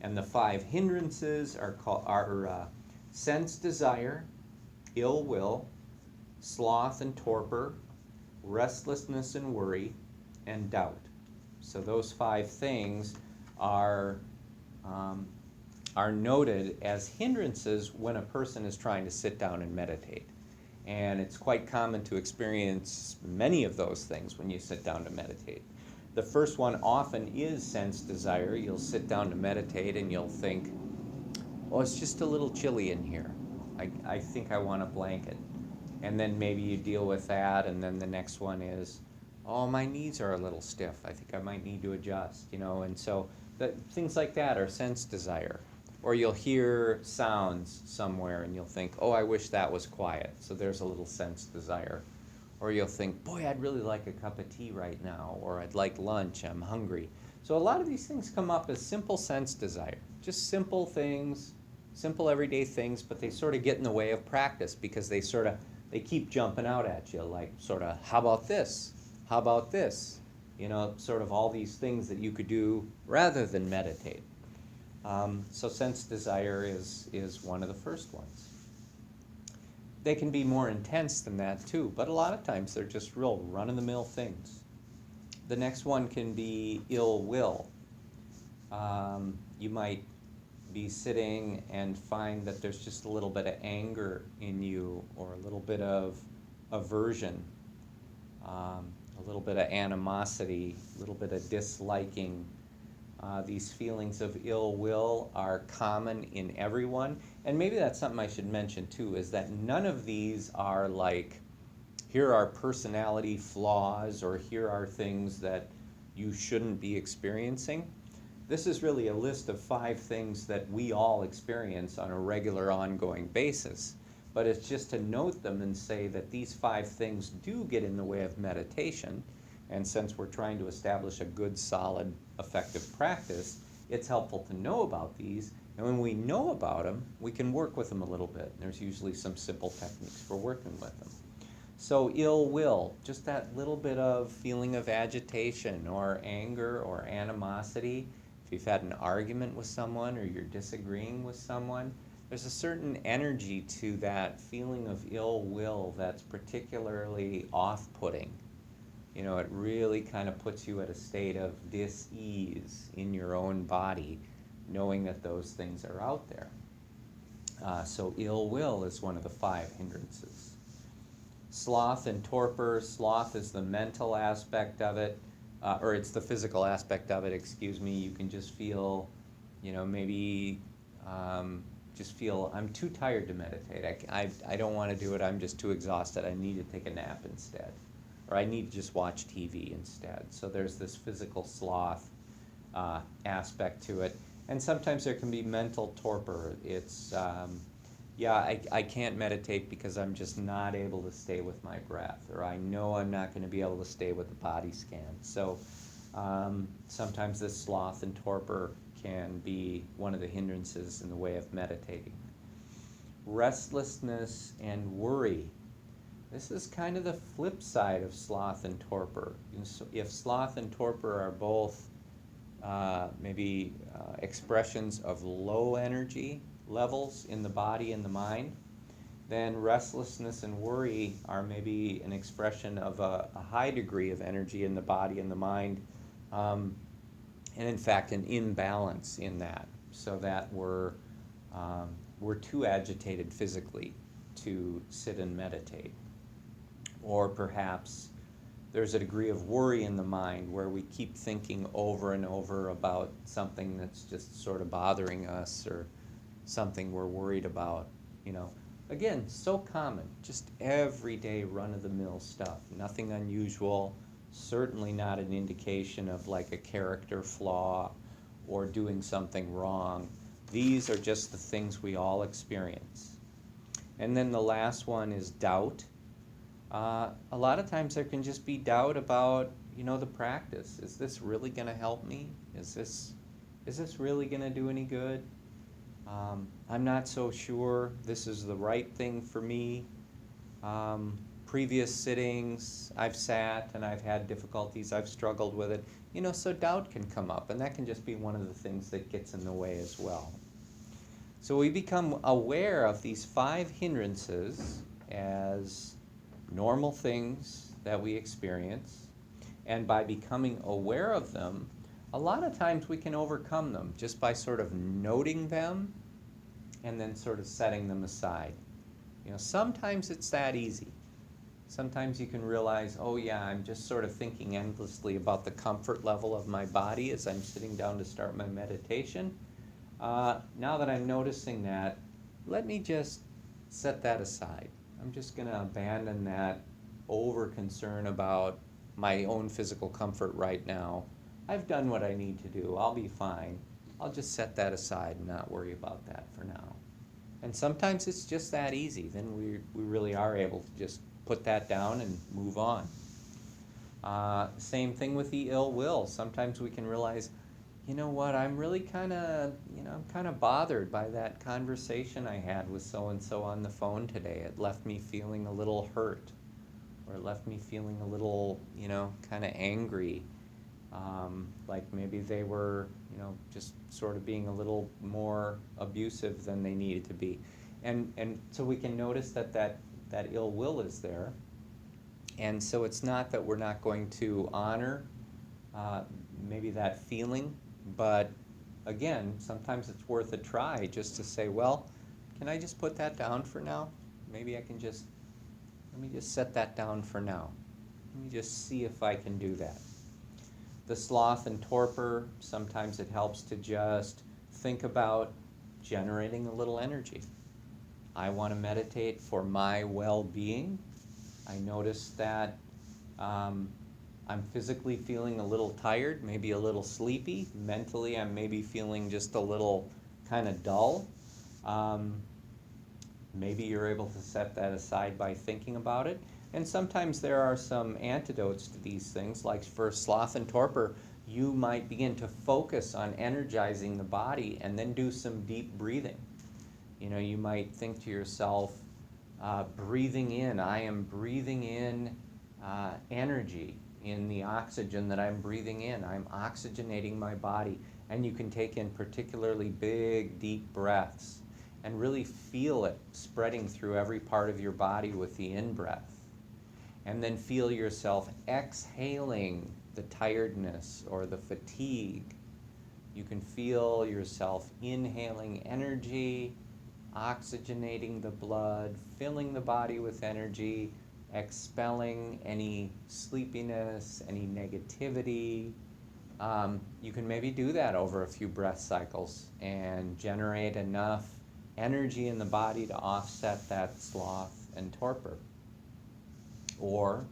And the 5 hindrances are sense desire, ill will, sloth and torpor, restlessness and worry, and doubt. So those 5 things are noted as hindrances when a person is trying to sit down and meditate. And it's quite common to experience many of those things when you sit down to meditate. The first one often is sense desire. You'll sit down to meditate and you'll think, it's just a little chilly in here. I think I want a blanket. And then maybe you deal with that, and then the next one is, my knees are a little stiff. I think I might need to adjust, and so things like that are sense desire. Or you'll hear sounds somewhere and you'll think, I wish that was quiet. So there's a little sense desire. Or you'll think, boy, I'd really like a cup of tea right now, or I'd like lunch, I'm hungry. So a lot of these things come up as simple sense desire, just simple things, simple everyday things, but they sort of get in the way of practice because they keep jumping out at you, like sort of, how about this? How about this? Sort of all these things that you could do rather than meditate. So sense desire is one of the first ones. They can be more intense than that too, but a lot of times they're just real run-of-the-mill things. The next one can be ill will. You might be sitting and find that there's just a little bit of anger in you, or a little bit of aversion, a little bit of animosity, a little bit of disliking. These feelings of ill will are common in everyone. And maybe that's something I should mention too, is that none of these are like, here are personality flaws, or here are things that you shouldn't be experiencing. This is really a list of 5 things that we all experience on a regular, ongoing basis. But it's just to note them and say that these 5 things do get in the way of meditation. And since we're trying to establish a good, solid, effective practice, it's helpful to know about these. And when we know about them, we can work with them a little bit. There's usually some simple techniques for working with them. So ill will, just that little bit of feeling of agitation or anger or animosity. If you've had an argument with someone or you're disagreeing with someone, there's a certain energy to that feeling of ill will that's particularly off-putting. You know, it really kind of puts you at a state of dis-ease in your own body, knowing that those things are out there. So ill will is one of the 5 hindrances. Sloth and torpor. Sloth is the mental aspect of it, or it's the physical aspect of it, excuse me. You can just feel, maybe just feel, I'm too tired to meditate. I don't want to do it. I'm just too exhausted. I need to take a nap instead. Or I need to just watch TV instead. So there's this physical sloth aspect to it. And sometimes there can be mental torpor. It's, I can't meditate because I'm just not able to stay with my breath. Or I know I'm not going to be able to stay with the body scan. So sometimes this sloth and torpor can be one of the hindrances in the way of meditating. Restlessness and worry. This is kind of the flip side of sloth and torpor. If sloth and torpor are both expressions of low energy levels in the body and the mind, then restlessness and worry are maybe an expression of a high degree of energy in the body and the mind, and in fact an imbalance in that, so that we're too agitated physically to sit and meditate. Or perhaps there's a degree of worry in the mind where we keep thinking over and over about something that's just sort of bothering us, or something we're worried about. Again, so common, just everyday run-of-the-mill stuff, nothing unusual, certainly not an indication of like a character flaw or doing something wrong. These are just the things we all experience. And then the last one is doubt. A lot of times there can just be doubt about, the practice. Is this really going to help me? Is this really going to do any good? I'm not so sure this is the right thing for me. Previous sittings, I've sat and I've had difficulties. I've struggled with it. So doubt can come up, and that can just be one of the things that gets in the way as well. So we become aware of these 5 hindrances as normal things that we experience, and by becoming aware of them, a lot of times we can overcome them just by sort of noting them and then sort of setting them aside. Sometimes it's that easy. Sometimes you can realize, oh yeah, I'm just sort of thinking endlessly about the comfort level of my body as I'm sitting down to start my meditation. Now that I'm noticing that, let me just set that aside. I'm just going to abandon that over concern about my own physical comfort right now. I've done what I need to do. I'll be fine. I'll just set that aside and not worry about that for now. And sometimes it's just that easy. Then we really are able to just put that down and move on. Same thing with the ill will. Sometimes we can realize, I'm really kind of bothered by that conversation I had with so-and-so on the phone today. It left me feeling a little hurt, or it left me feeling a little, kind of angry. Like maybe they were, just sort of being a little more abusive than they needed to be. And so we can notice that ill will is there. And so it's not that we're not going to honor maybe that feeling, but again, sometimes it's worth a try just to say, well, can I just put that down for now? Maybe I can let me just set that down for now. Let me just see if I can do that. The sloth and torpor, sometimes it helps to just think about generating a little energy. I want to meditate for my well-being. I notice that I'm physically feeling a little tired, maybe a little sleepy. Mentally, I'm maybe feeling just a little kind of dull. Maybe you're able to set that aside by thinking about it. And sometimes there are some antidotes to these things, like for sloth and torpor, you might begin to focus on energizing the body and then do some deep breathing. You might think to yourself, breathing in, I am breathing in energy in the oxygen that I'm breathing in. I'm oxygenating my body. And you can take in particularly big, deep breaths and really feel it spreading through every part of your body with the in-breath. And then feel yourself exhaling the tiredness or the fatigue. You can feel yourself inhaling energy, oxygenating the blood, filling the body with energy, expelling any sleepiness, any negativity. You can maybe do that over a few breath cycles and generate enough energy in the body to offset that sloth and torpor. Or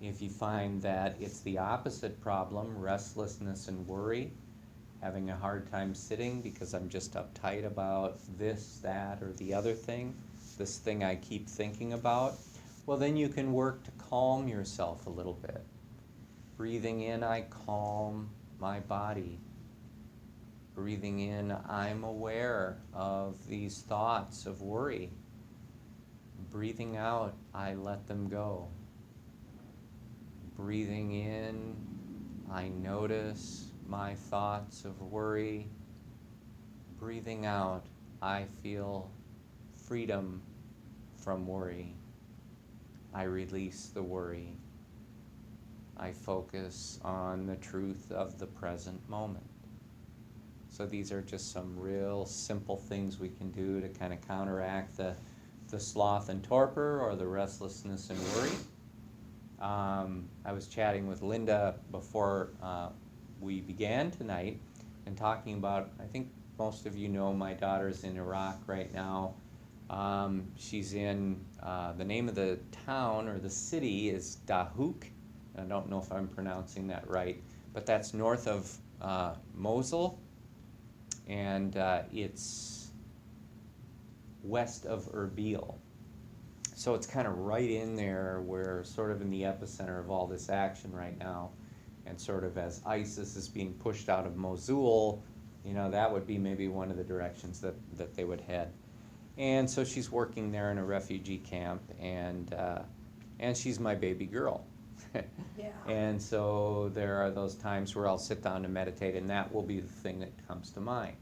if you find that it's the opposite problem, restlessness and worry, having a hard time sitting because I'm just uptight about this, that, or the other thing, this thing I keep thinking about, well, then you can work to calm yourself a little bit. Breathing in, I calm my body. Breathing in, I'm aware of these thoughts of worry. Breathing out, I let them go. Breathing in, I notice my thoughts of worry. Breathing out, I feel freedom from worry. I release the worry. I focus on the truth of the present moment. So these are just some real simple things we can do to kind of counteract the sloth and torpor or the restlessness and worry. I was chatting with Linda before we began tonight and talking about, I think most of you know my daughter's in Iraq right now. She's in, the name of the town or the city is Dahouk. I don't know if I'm pronouncing that right, but that's north of Mosul, and it's west of Erbil. So it's kind of right in there. We're sort of in the epicenter of all this action right now. And sort of as ISIS is being pushed out of Mosul, that would be maybe one of the directions that they would head. And so she's working there in a refugee camp, and she's my baby girl. Yeah. And so there are those times where I'll sit down to meditate, and that will be the thing that comes to mind.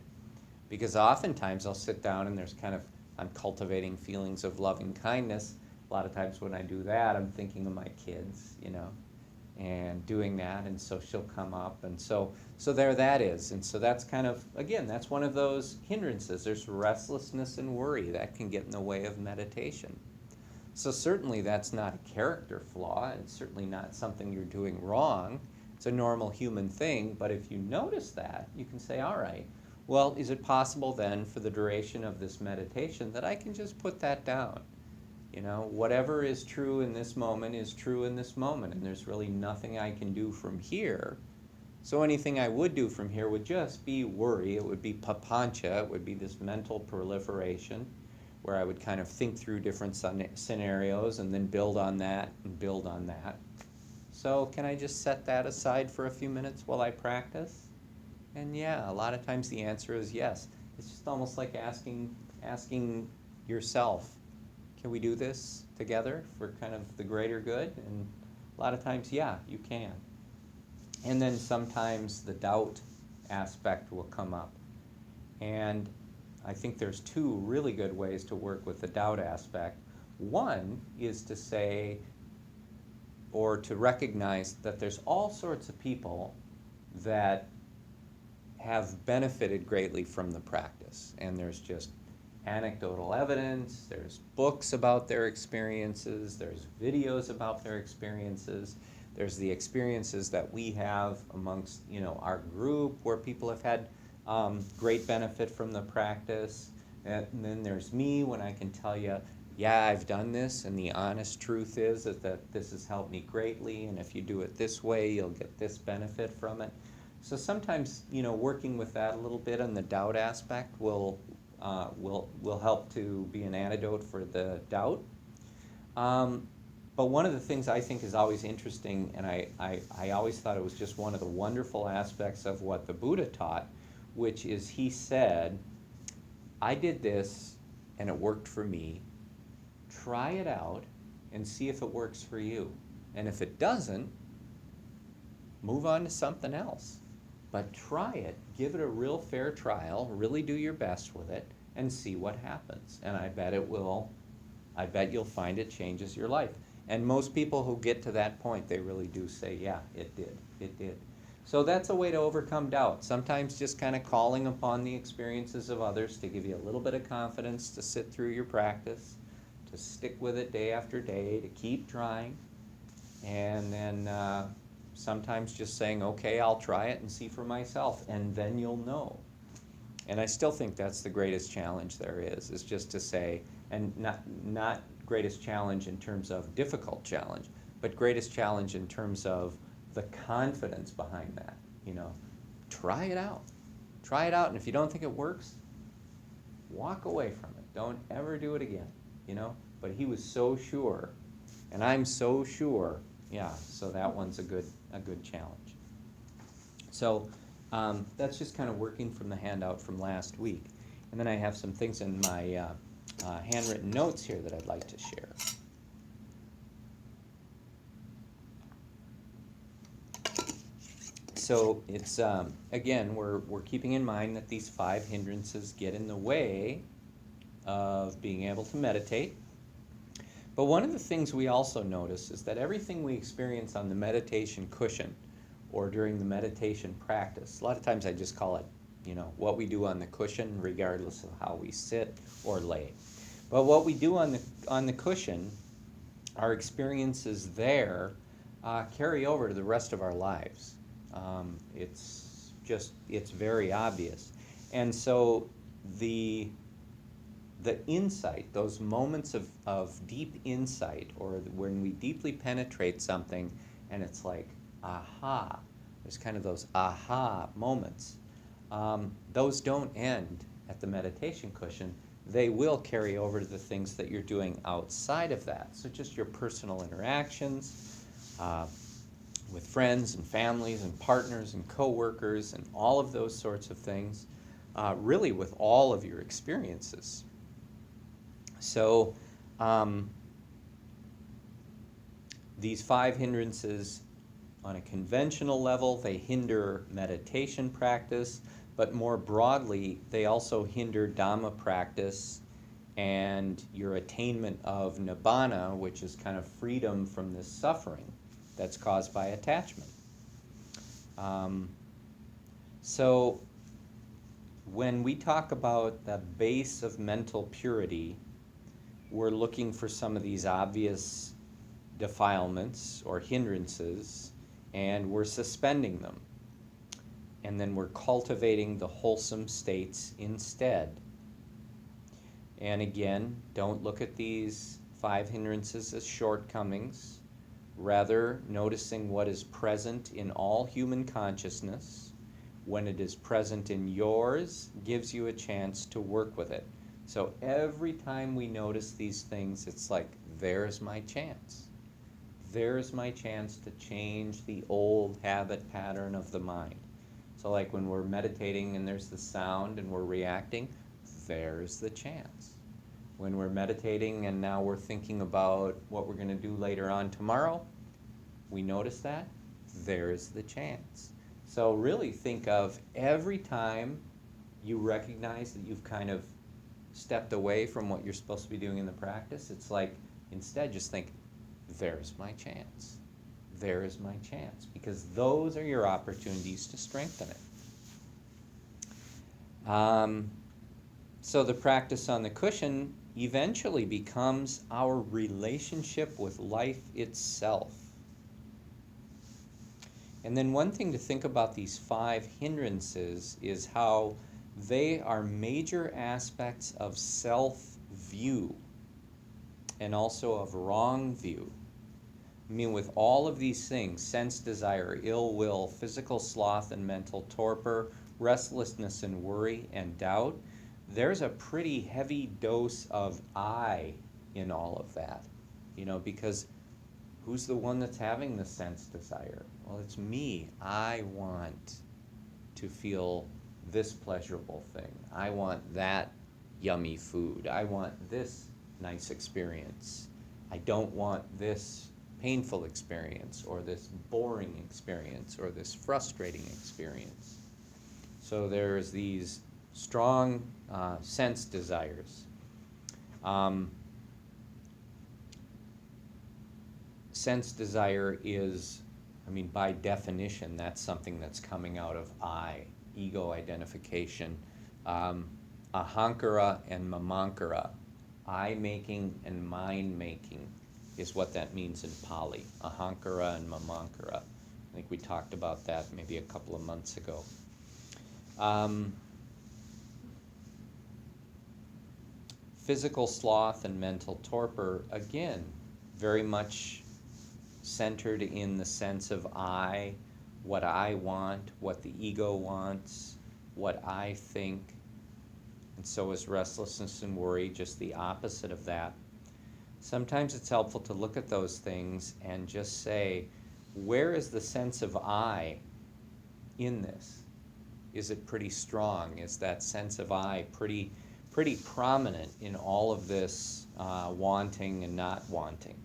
Because oftentimes I'll sit down and I'm cultivating feelings of loving kindness. A lot of times when I do that, I'm thinking of my kids, and doing that, and so she'll come up, and so there that is. And so that's kind of, again, that's one of those hindrances. There's restlessness and worry that can get in the way of meditation. So certainly that's not a character flaw, and certainly not something you're doing wrong. It's a normal human thing, but if you notice that, you can say, all right, well, is it possible then for the duration of this meditation that I can just put that down? Whatever is true in this moment is true in this moment, and there's really nothing I can do from here. So anything I would do from here would just be worry. It would be papancha. It would be this mental proliferation where I would kind of think through different scenarios and then build on that and build on that. So can I just set that aside for a few minutes while I practice? And yeah, a lot of times the answer is yes. It's just almost like asking yourself, can we do this together for kind of the greater good? And a lot of times, yeah, you can. And then sometimes the doubt aspect will come up. And I think there's two really good ways to work with the doubt aspect. One is to say, or to recognize that there's all sorts of people that have benefited greatly from the practice. And there's just anecdotal evidence, there's books about their experiences, there's videos about their experiences, there's the experiences that we have amongst, our group where people have had great benefit from the practice. And then there's me when I can tell you, yeah, I've done this, and the honest truth is that this has helped me greatly, and if you do it this way, you'll get this benefit from it. So sometimes, working with that a little bit on the doubt aspect will help to be an antidote for the doubt. But one of the things I think is always interesting, and I always thought it was just one of the wonderful aspects of what the Buddha taught, which is he said, I did this and it worked for me. Try it out and see if it works for you. And if it doesn't, move on to something else. But try it, give it a real fair trial, really do your best with it, and see what happens. And I bet you'll find it changes your life. And most people who get to that point, they really do say, yeah, it did. So that's a way to overcome doubt. Sometimes just kind of calling upon the experiences of others to give you a little bit of confidence to sit through your practice, to stick with it day after day, to keep trying. And then sometimes just saying, okay, I'll try it and see for myself, and then you'll know. And I still think that's the greatest challenge there is just to say, and not greatest challenge in terms of difficult challenge, but greatest challenge in terms of the confidence behind that. Try it out. Try it out, and if you don't think it works, walk away from it. Don't ever do it again, But he was so sure, and I'm so sure. Yeah, so that one's a good challenge. So that's just kind of working from the handout from last week. And then I have some things in my handwritten notes here that I'd like to share. So it's, again, we're keeping in mind that these 5 hindrances get in the way of being able to meditate. But one of the things we also notice is that everything we experience on the meditation cushion or during the meditation practice, a lot of times I just call it, what we do on the cushion regardless of how we sit or lay. But what we do on the cushion, our experiences there carry over to the rest of our lives. It's very obvious. And so the insight, those moments of deep insight, or when we deeply penetrate something and it's like, aha, there's kind of those aha moments. Those don't end at the meditation cushion. They will carry over to the things that you're doing outside of that. So just your personal interactions with friends and families and partners and coworkers and all of those sorts of things, really with all of your experiences. So these 5 hindrances, on a conventional level, they hinder meditation practice, but more broadly, they also hinder Dhamma practice and your attainment of nibbana, which is kind of freedom from this suffering that's caused by attachment. So when we talk about the base of mental purity, we're looking for some of these obvious defilements or hindrances, and we're suspending them. And then we're cultivating the wholesome states instead. And again, don't look at these 5 hindrances as shortcomings. Rather, noticing what is present in all human consciousness. When it is present in yours, gives you a chance to work with it. So every time we notice these things, it's like, there's my chance. There's my chance to change the old habit pattern of the mind. So like when we're meditating and there's the sound and we're reacting, there's the chance. When we're meditating and now we're thinking about what we're going to do later on tomorrow, we notice that, there's the chance. So really think of every time you recognize that you've kind of stepped away from what you're supposed to be doing in the practice, it's like instead just think, there's my chance. There is my chance. Because those are your opportunities to strengthen it. So the practice on the cushion eventually becomes our relationship with life itself. And then one thing to think about these 5 hindrances is how they are major aspects of self-view and also of wrong view. I mean, with all of these things, sense desire, ill will, physical sloth and mental torpor, restlessness and worry and doubt, there's a pretty heavy dose of I in all of that, because who's the one that's having the sense desire? Well, it's me. I want to feel this pleasurable thing. I want that yummy food. I want this nice experience. I don't want this painful experience or this boring experience or this frustrating experience. So there's these strong sense desires. Sense desire is, by definition, that's something that's coming out of I, ego identification. Ahankara and mamankara, I-making and mind-making is what that means in Pali. Ahankara and mamankara. I think we talked about that maybe a couple of months ago. Physical sloth and mental torpor, again, very much centered in the sense of I, what I want, what the ego wants, what I think. And so is restlessness and worry, just the opposite of that. Sometimes it's helpful to look at those things and just say, where is the sense of I in this? Is it pretty strong? Is that sense of I pretty prominent in all of this wanting and not wanting?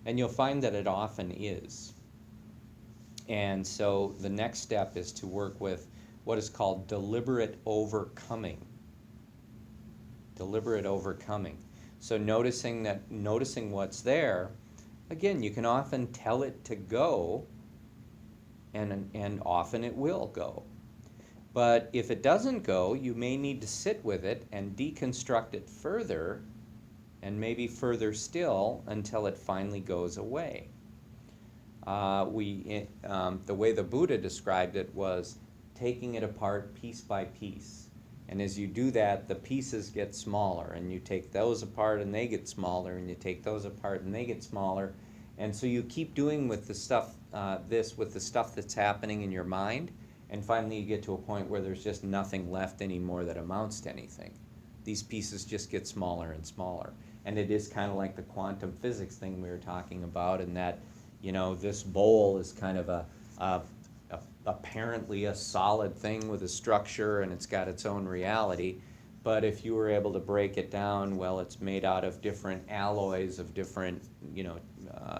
And you'll find that it often is. And so the next step is to work with what is called deliberate overcoming. Deliberate overcoming. So noticing what's there, again, you can often tell it to go, and often it will go. But if it doesn't go, you may need to sit with it and deconstruct it further, and maybe further still until it finally goes away. The way the Buddha described it was taking it apart piece by piece. And as you do that, the pieces get smaller, and you take those apart and they get smaller, and you take those apart and they get smaller. And so you keep doing with the stuff, with the stuff that's happening in your mind, and finally you get to a point where there's just nothing left anymore that amounts to anything. These pieces just get smaller and smaller. And it is kind of like the quantum physics thing we were talking about, in that, this bowl is kind of apparently a solid thing with a structure, and it's got its own reality. But if you were able to break it down, well, it's made out of different alloys of different,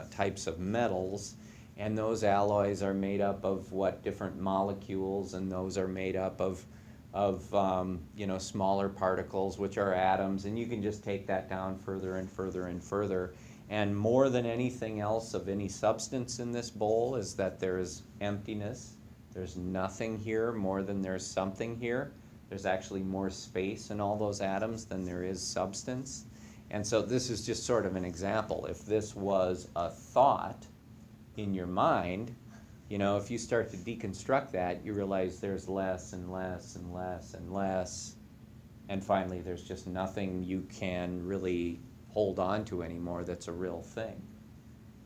types of metals, and those alloys are made up of different molecules, and those are made up of smaller particles, which are atoms, and you can just take that down further and further and further. And more than anything else of any substance in this bowl is that there is emptiness. There's nothing here more than there's something here. There's actually more space in all those atoms than there is substance. And so this is just sort of an example. If this was a thought in your mind, if you start to deconstruct that, you realize there's less and less and less and less. And finally, there's just nothing you can really hold on to anymore that's a real thing.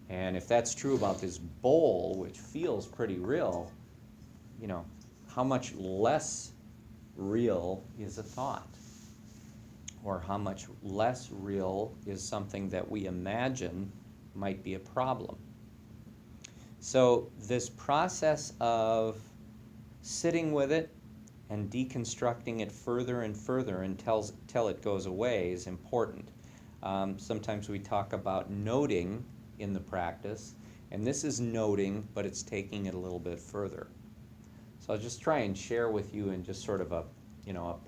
And if that's true about this bowl, which feels pretty real, how much less real is a thought? Or how much less real is something that we imagine might be a problem? So this process of sitting with it and deconstructing it further and further until it goes away is important. Sometimes we talk about noting in the practice, And this is noting, but it's taking it a little bit further. So I'll just try and share with you in just sort of a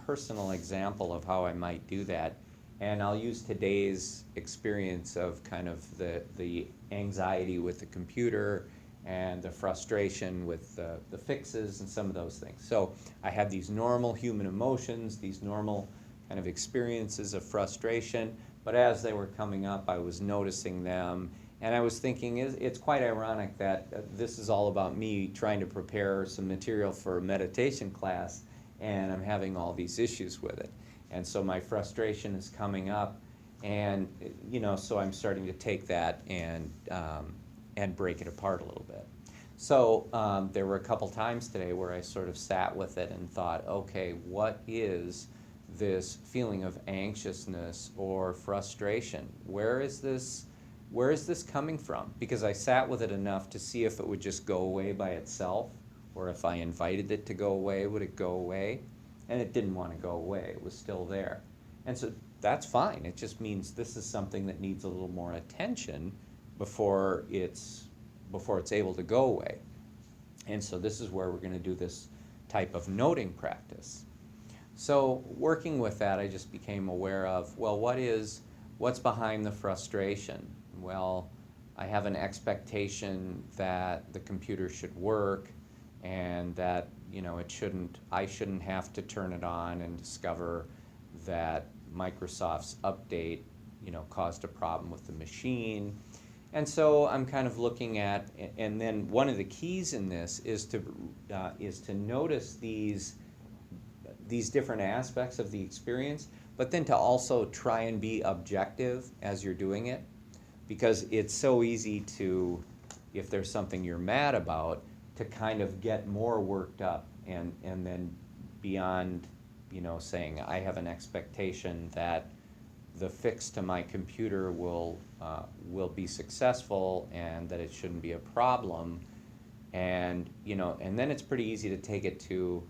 personal example of how I might do that. And I'll use today's experience of kind of the anxiety with the computer and the frustration with the fixes and some of those things. So I had these normal human emotions, these normal kind of experiences of frustration, but as they were coming up, I was noticing them, and I was thinking, it's quite ironic that this is all about me trying to prepare some material for a meditation class, and I'm having all these issues with it. And so my frustration is coming up, and so I'm starting to take that and break it apart a little bit. So there were a couple times today where I sort of sat with it and thought, okay, what is this feeling of anxiousness or frustration? Where is this coming from? Because I sat with it enough to see if it would just go away by itself, or if I invited it to go away, would it go away? And it didn't want to go away. It was still there. And so that's fine. It just means this is something that needs a little more attention before it's able to go away. And so this is where we're going to do this type of noting practice. So working with that, I just became aware of, well, what's behind the frustration? Well, I have an expectation that the computer should work, and that I shouldn't have to turn it on and discover that Microsoft's update caused a problem with the machine. And so I'm kind of looking at, and then one of the keys in this is to notice these different aspects of the experience, but then to also try and be objective as you're doing it, because it's so easy to, if there's something you're mad about, to kind of get more worked up and then beyond, saying I have an expectation that the fix to my computer will be successful and that it shouldn't be a problem, and then it's pretty easy to take it to,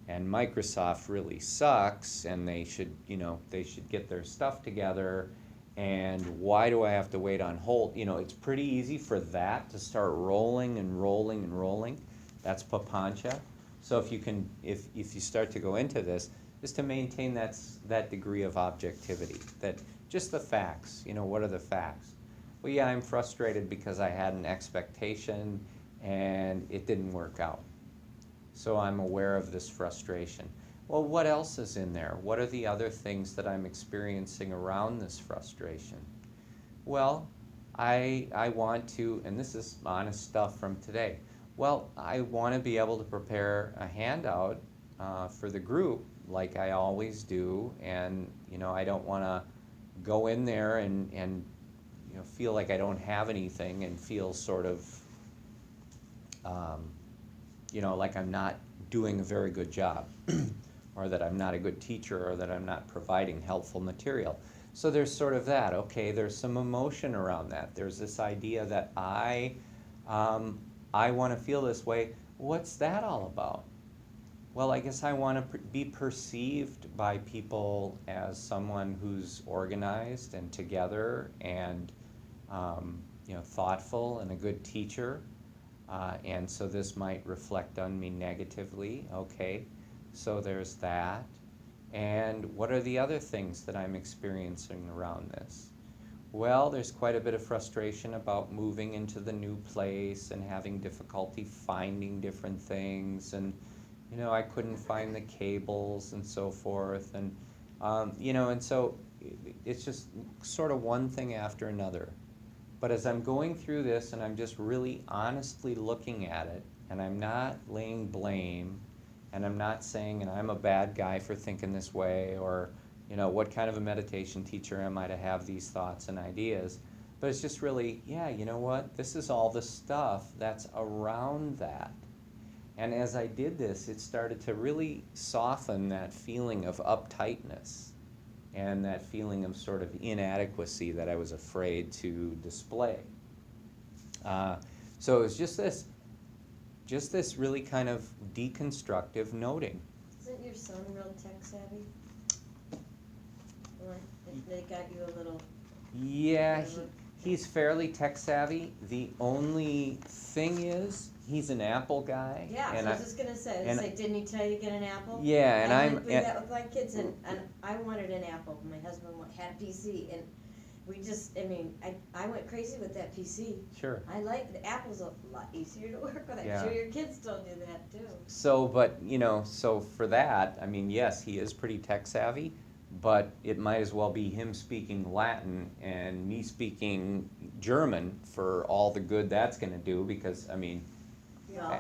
and Microsoft really sucks, and they should get their stuff together, and why do I have to wait on hold? It's pretty easy for that to start rolling and rolling and rolling. That's papancha. So if you start to go into this, is to maintain that degree of objectivity, that just the facts, what are the facts? Well, yeah, I'm frustrated because I had an expectation and it didn't work out. So I'm aware of this frustration. Well, what else is in there? What are the other things that I'm experiencing around this frustration? Well, I want to, and this is honest stuff from today, well, I want to be able to prepare a handout for the group like I always do, and I don't want to go in there and feel like I don't have anything and feel sort of like I'm not doing a very good job, or that I'm not a good teacher, or that I'm not providing helpful material. So there's sort of that, okay, there's some emotion around that. There's this idea that I want to feel this way. What's that all about? Well, I guess I want to be perceived by people as someone who's organized and together and thoughtful and a good teacher. And so this might reflect on me negatively. Okay, so there's that. And what are the other things that I'm experiencing around this? Well, there's quite a bit of frustration about moving into the new place and having difficulty finding different things, and I couldn't find the cables and so forth, and and so it's just sort of one thing after another. But as I'm going through this and I'm just really honestly looking at it, and I'm not laying blame, and I'm not saying, and I'm a bad guy for thinking this way, or what kind of a meditation teacher am I to have these thoughts and ideas? But it's just really, yeah, this is all the stuff that's around that. And as I did this, it started to really soften that feeling of uptightness and that feeling of sort of inadequacy that I was afraid to display. So it was just this really kind of deconstructive noting. Isn't your son real tech savvy? Or they got you a little... Yeah, He's fairly tech savvy. The only thing is, he's an Apple guy. Yeah, and so I was just gonna say, didn't he tell you to get an Apple? Yeah, and I I'm went through that with my kids, and I wanted an Apple. My husband had a PC, and we just, I went crazy with that PC. Sure. I like, the Apple's a lot easier to work with. I'm Yeah. sure your kids told you that too. So, but, so for that, yes, he is pretty tech savvy, but it might as well be him speaking Latin and me speaking German for all the good that's gonna do, because, Yeah,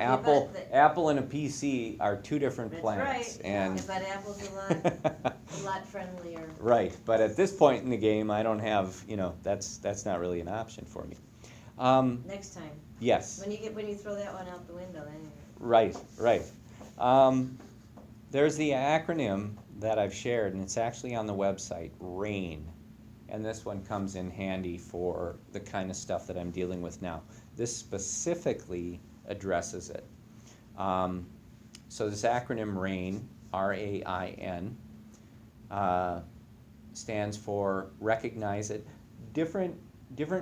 Apple and a PC are two different that's planets. right. And But Apple's a lot friendlier. right, but at this point in the game, I don't have, that's not really an option for me. Next time, Yes. when you throw that one out the window, then. Right. There's the acronym that I've shared, and it's actually on the website, RAIN. And this one comes in handy for the kind of stuff that I'm dealing with now. This specifically addresses it. So this acronym RAIN, R-A-I-N, stands for recognize it. Different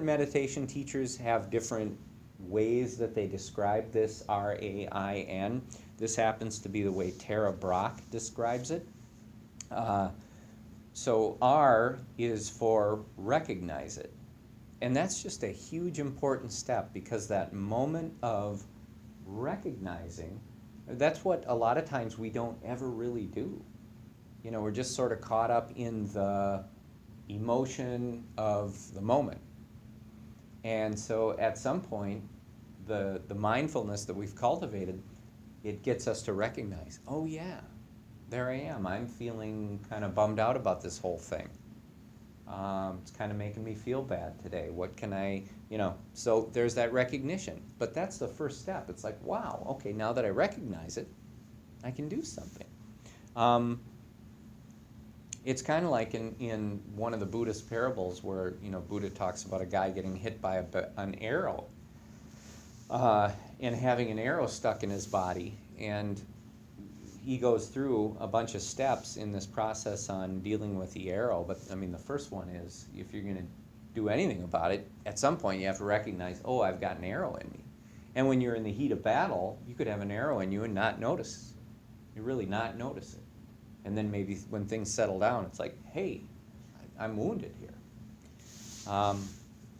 meditation teachers have different ways that they describe this R-A-I-N. This happens to be the way Tara Brach describes it. So R is for recognize it. And that's just a huge important step, because that moment of recognizing, that's what a lot of times we don't ever really do. We're just sort of caught up in the emotion of the moment. And so at some point, the mindfulness that we've cultivated, it gets us to recognize, oh yeah, there I am. I'm feeling kind of bummed out about this whole thing. It's kind of making me feel bad today. What can I, so there's that recognition. But that's the first step. It's like, wow, okay, now that I recognize it, I can do something. It's kind of like in one of the Buddhist parables where, Buddha talks about a guy getting hit by an arrow and having an arrow stuck in his body. And he goes through a bunch of steps in this process on dealing with the arrow. But, the first one is, if you're going to do anything about it, at some point you have to recognize, oh, I've got an arrow in me. And when you're in the heat of battle, you could have an arrow in you and not notice. You really not notice it. And then maybe when things settle down, it's like, hey, I'm wounded here.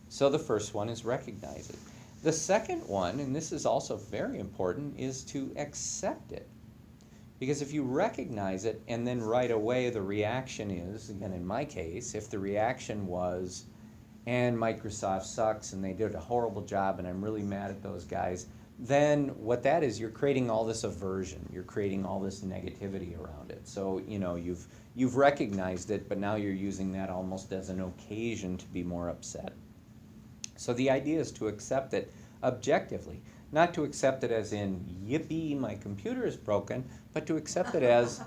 So the first one is recognize it. The second one, and this is also very important, is to accept it. Because if you recognize it and then right away the reaction is, again in my case, if the reaction was, and Microsoft sucks and they did a horrible job and I'm really mad at those guys, then what that is, you're creating all this aversion, you're creating all this negativity around it. So, you've recognized it, but now you're using that almost as an occasion to be more upset. So the idea is to accept it objectively, not to accept it as in, yippee, my computer is broken, but to accept it as,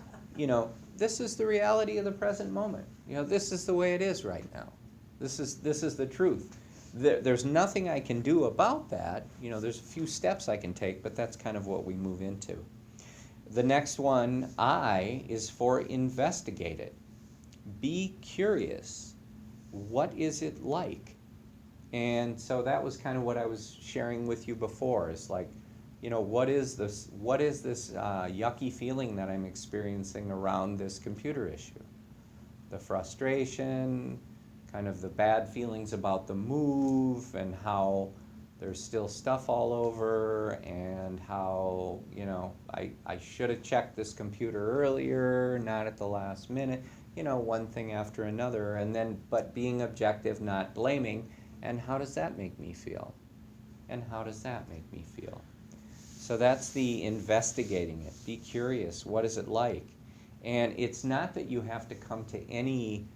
this is the reality of the present moment. This is the way it is right now. This is the truth. There's nothing I can do about that. There's a few steps I can take, but that's kind of what we move into. The next one, I, is for investigate it. Be curious. What is it like? And so that was kind of what I was sharing with you before. It's like, what is this yucky feeling that I'm experiencing around this computer issue? The frustration, kind of the bad feelings about the move, and how there's still stuff all over, and how, I should have checked this computer earlier, not at the last minute, one thing after another, and then, but being objective, not blaming, and how does that make me feel? And how does that make me feel? So that's the investigating it. Be curious. What is it like? And it's not that you have to come to any,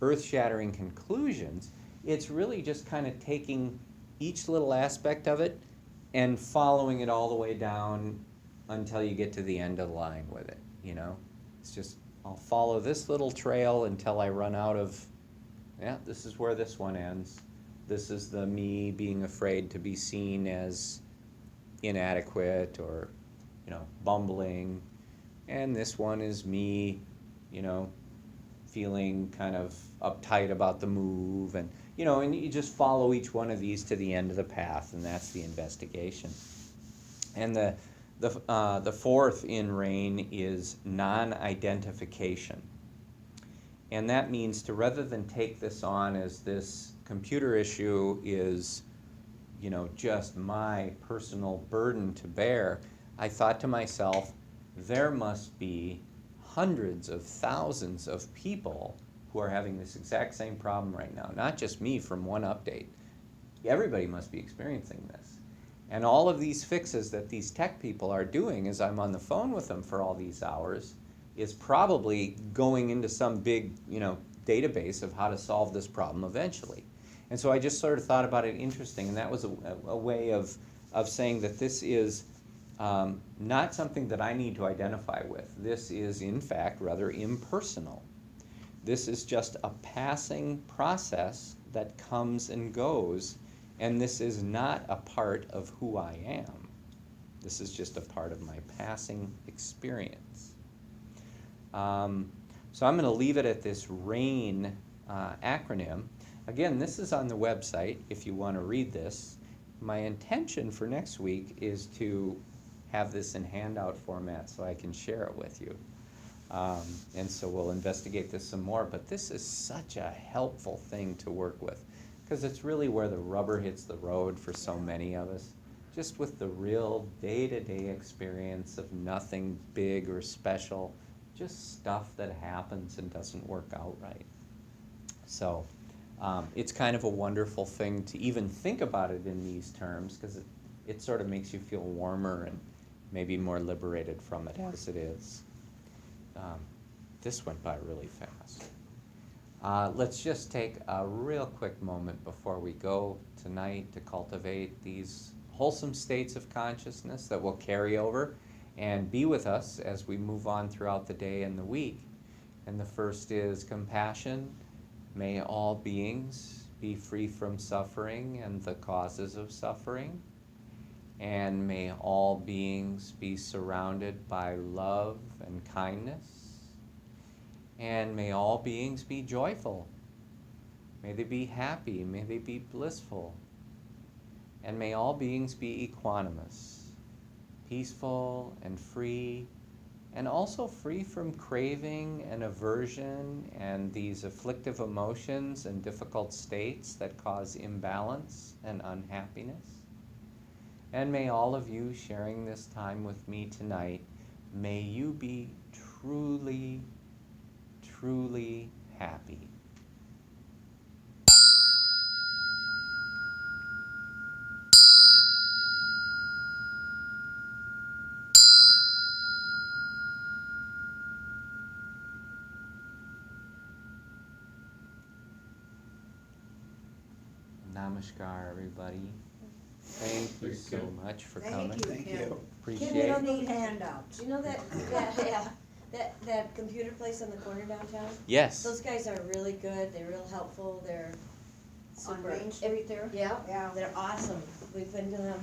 earth-shattering conclusions. It's really just kind of taking each little aspect of it and following it all the way down until you get to the end of the line with it, It's just, I'll follow this little trail until I run out of, this is where this one ends. This is the me being afraid to be seen as inadequate or, bumbling. And this one is me, feeling kind of uptight about the move. And, and you just follow each one of these to the end of the path, and that's the investigation. And the fourth in RAIN is non-identification. And that means to, rather than take this on as this computer issue is, just my personal burden to bear, I thought to myself, there must be hundreds of thousands of people who are having this exact same problem right now. Not just me from one update. Everybody must be experiencing this. And all of these fixes that these tech people are doing as I'm on the phone with them for all these hours is probably going into some big, database of how to solve this problem eventually. And so I just sort of thought about it interesting, and that was a way of saying that this is not something that I need to identify with. This is, in fact, rather impersonal. This is just a passing process that comes and goes, and this is not a part of who I am. This is just a part of my passing experience. So I'm going to leave it at this RAIN acronym. Again, this is on the website if you want to read this. My intention for next week is to have this in handout format so I can share it with you. And so we'll investigate this some more, but this is such a helpful thing to work with because it's really where the rubber hits the road for so many of us, just with the real day-to-day experience of nothing big or special, just stuff that happens and doesn't work out right. So it's kind of a wonderful thing to even think about it in these terms because it sort of makes you feel warmer and maybe more liberated from it as it is. This went by really fast. Let's just take a real quick moment before we go tonight to cultivate these wholesome states of consciousness that will carry over and be with us as we move on throughout the day and the week. And the first is compassion. May all beings be free from suffering and the causes of suffering. And may all beings be surrounded by love and kindness. And may all beings be joyful. May they be happy. May they be blissful. And may all beings be equanimous, peaceful and free, and also free from craving and aversion and these afflictive emotions and difficult states that cause imbalance and unhappiness. And may all of you sharing this time with me tonight, may you be truly, truly happy. Namaskar, everybody. Thank you so much for coming. Thank you. Appreciate Kim, you don't it. need handouts. Do you know that computer place on the corner downtown? Yes. Those guys are really good, they're real helpful, they're On super. Main Street there? Yeah, Yeah. they're awesome. We've been to them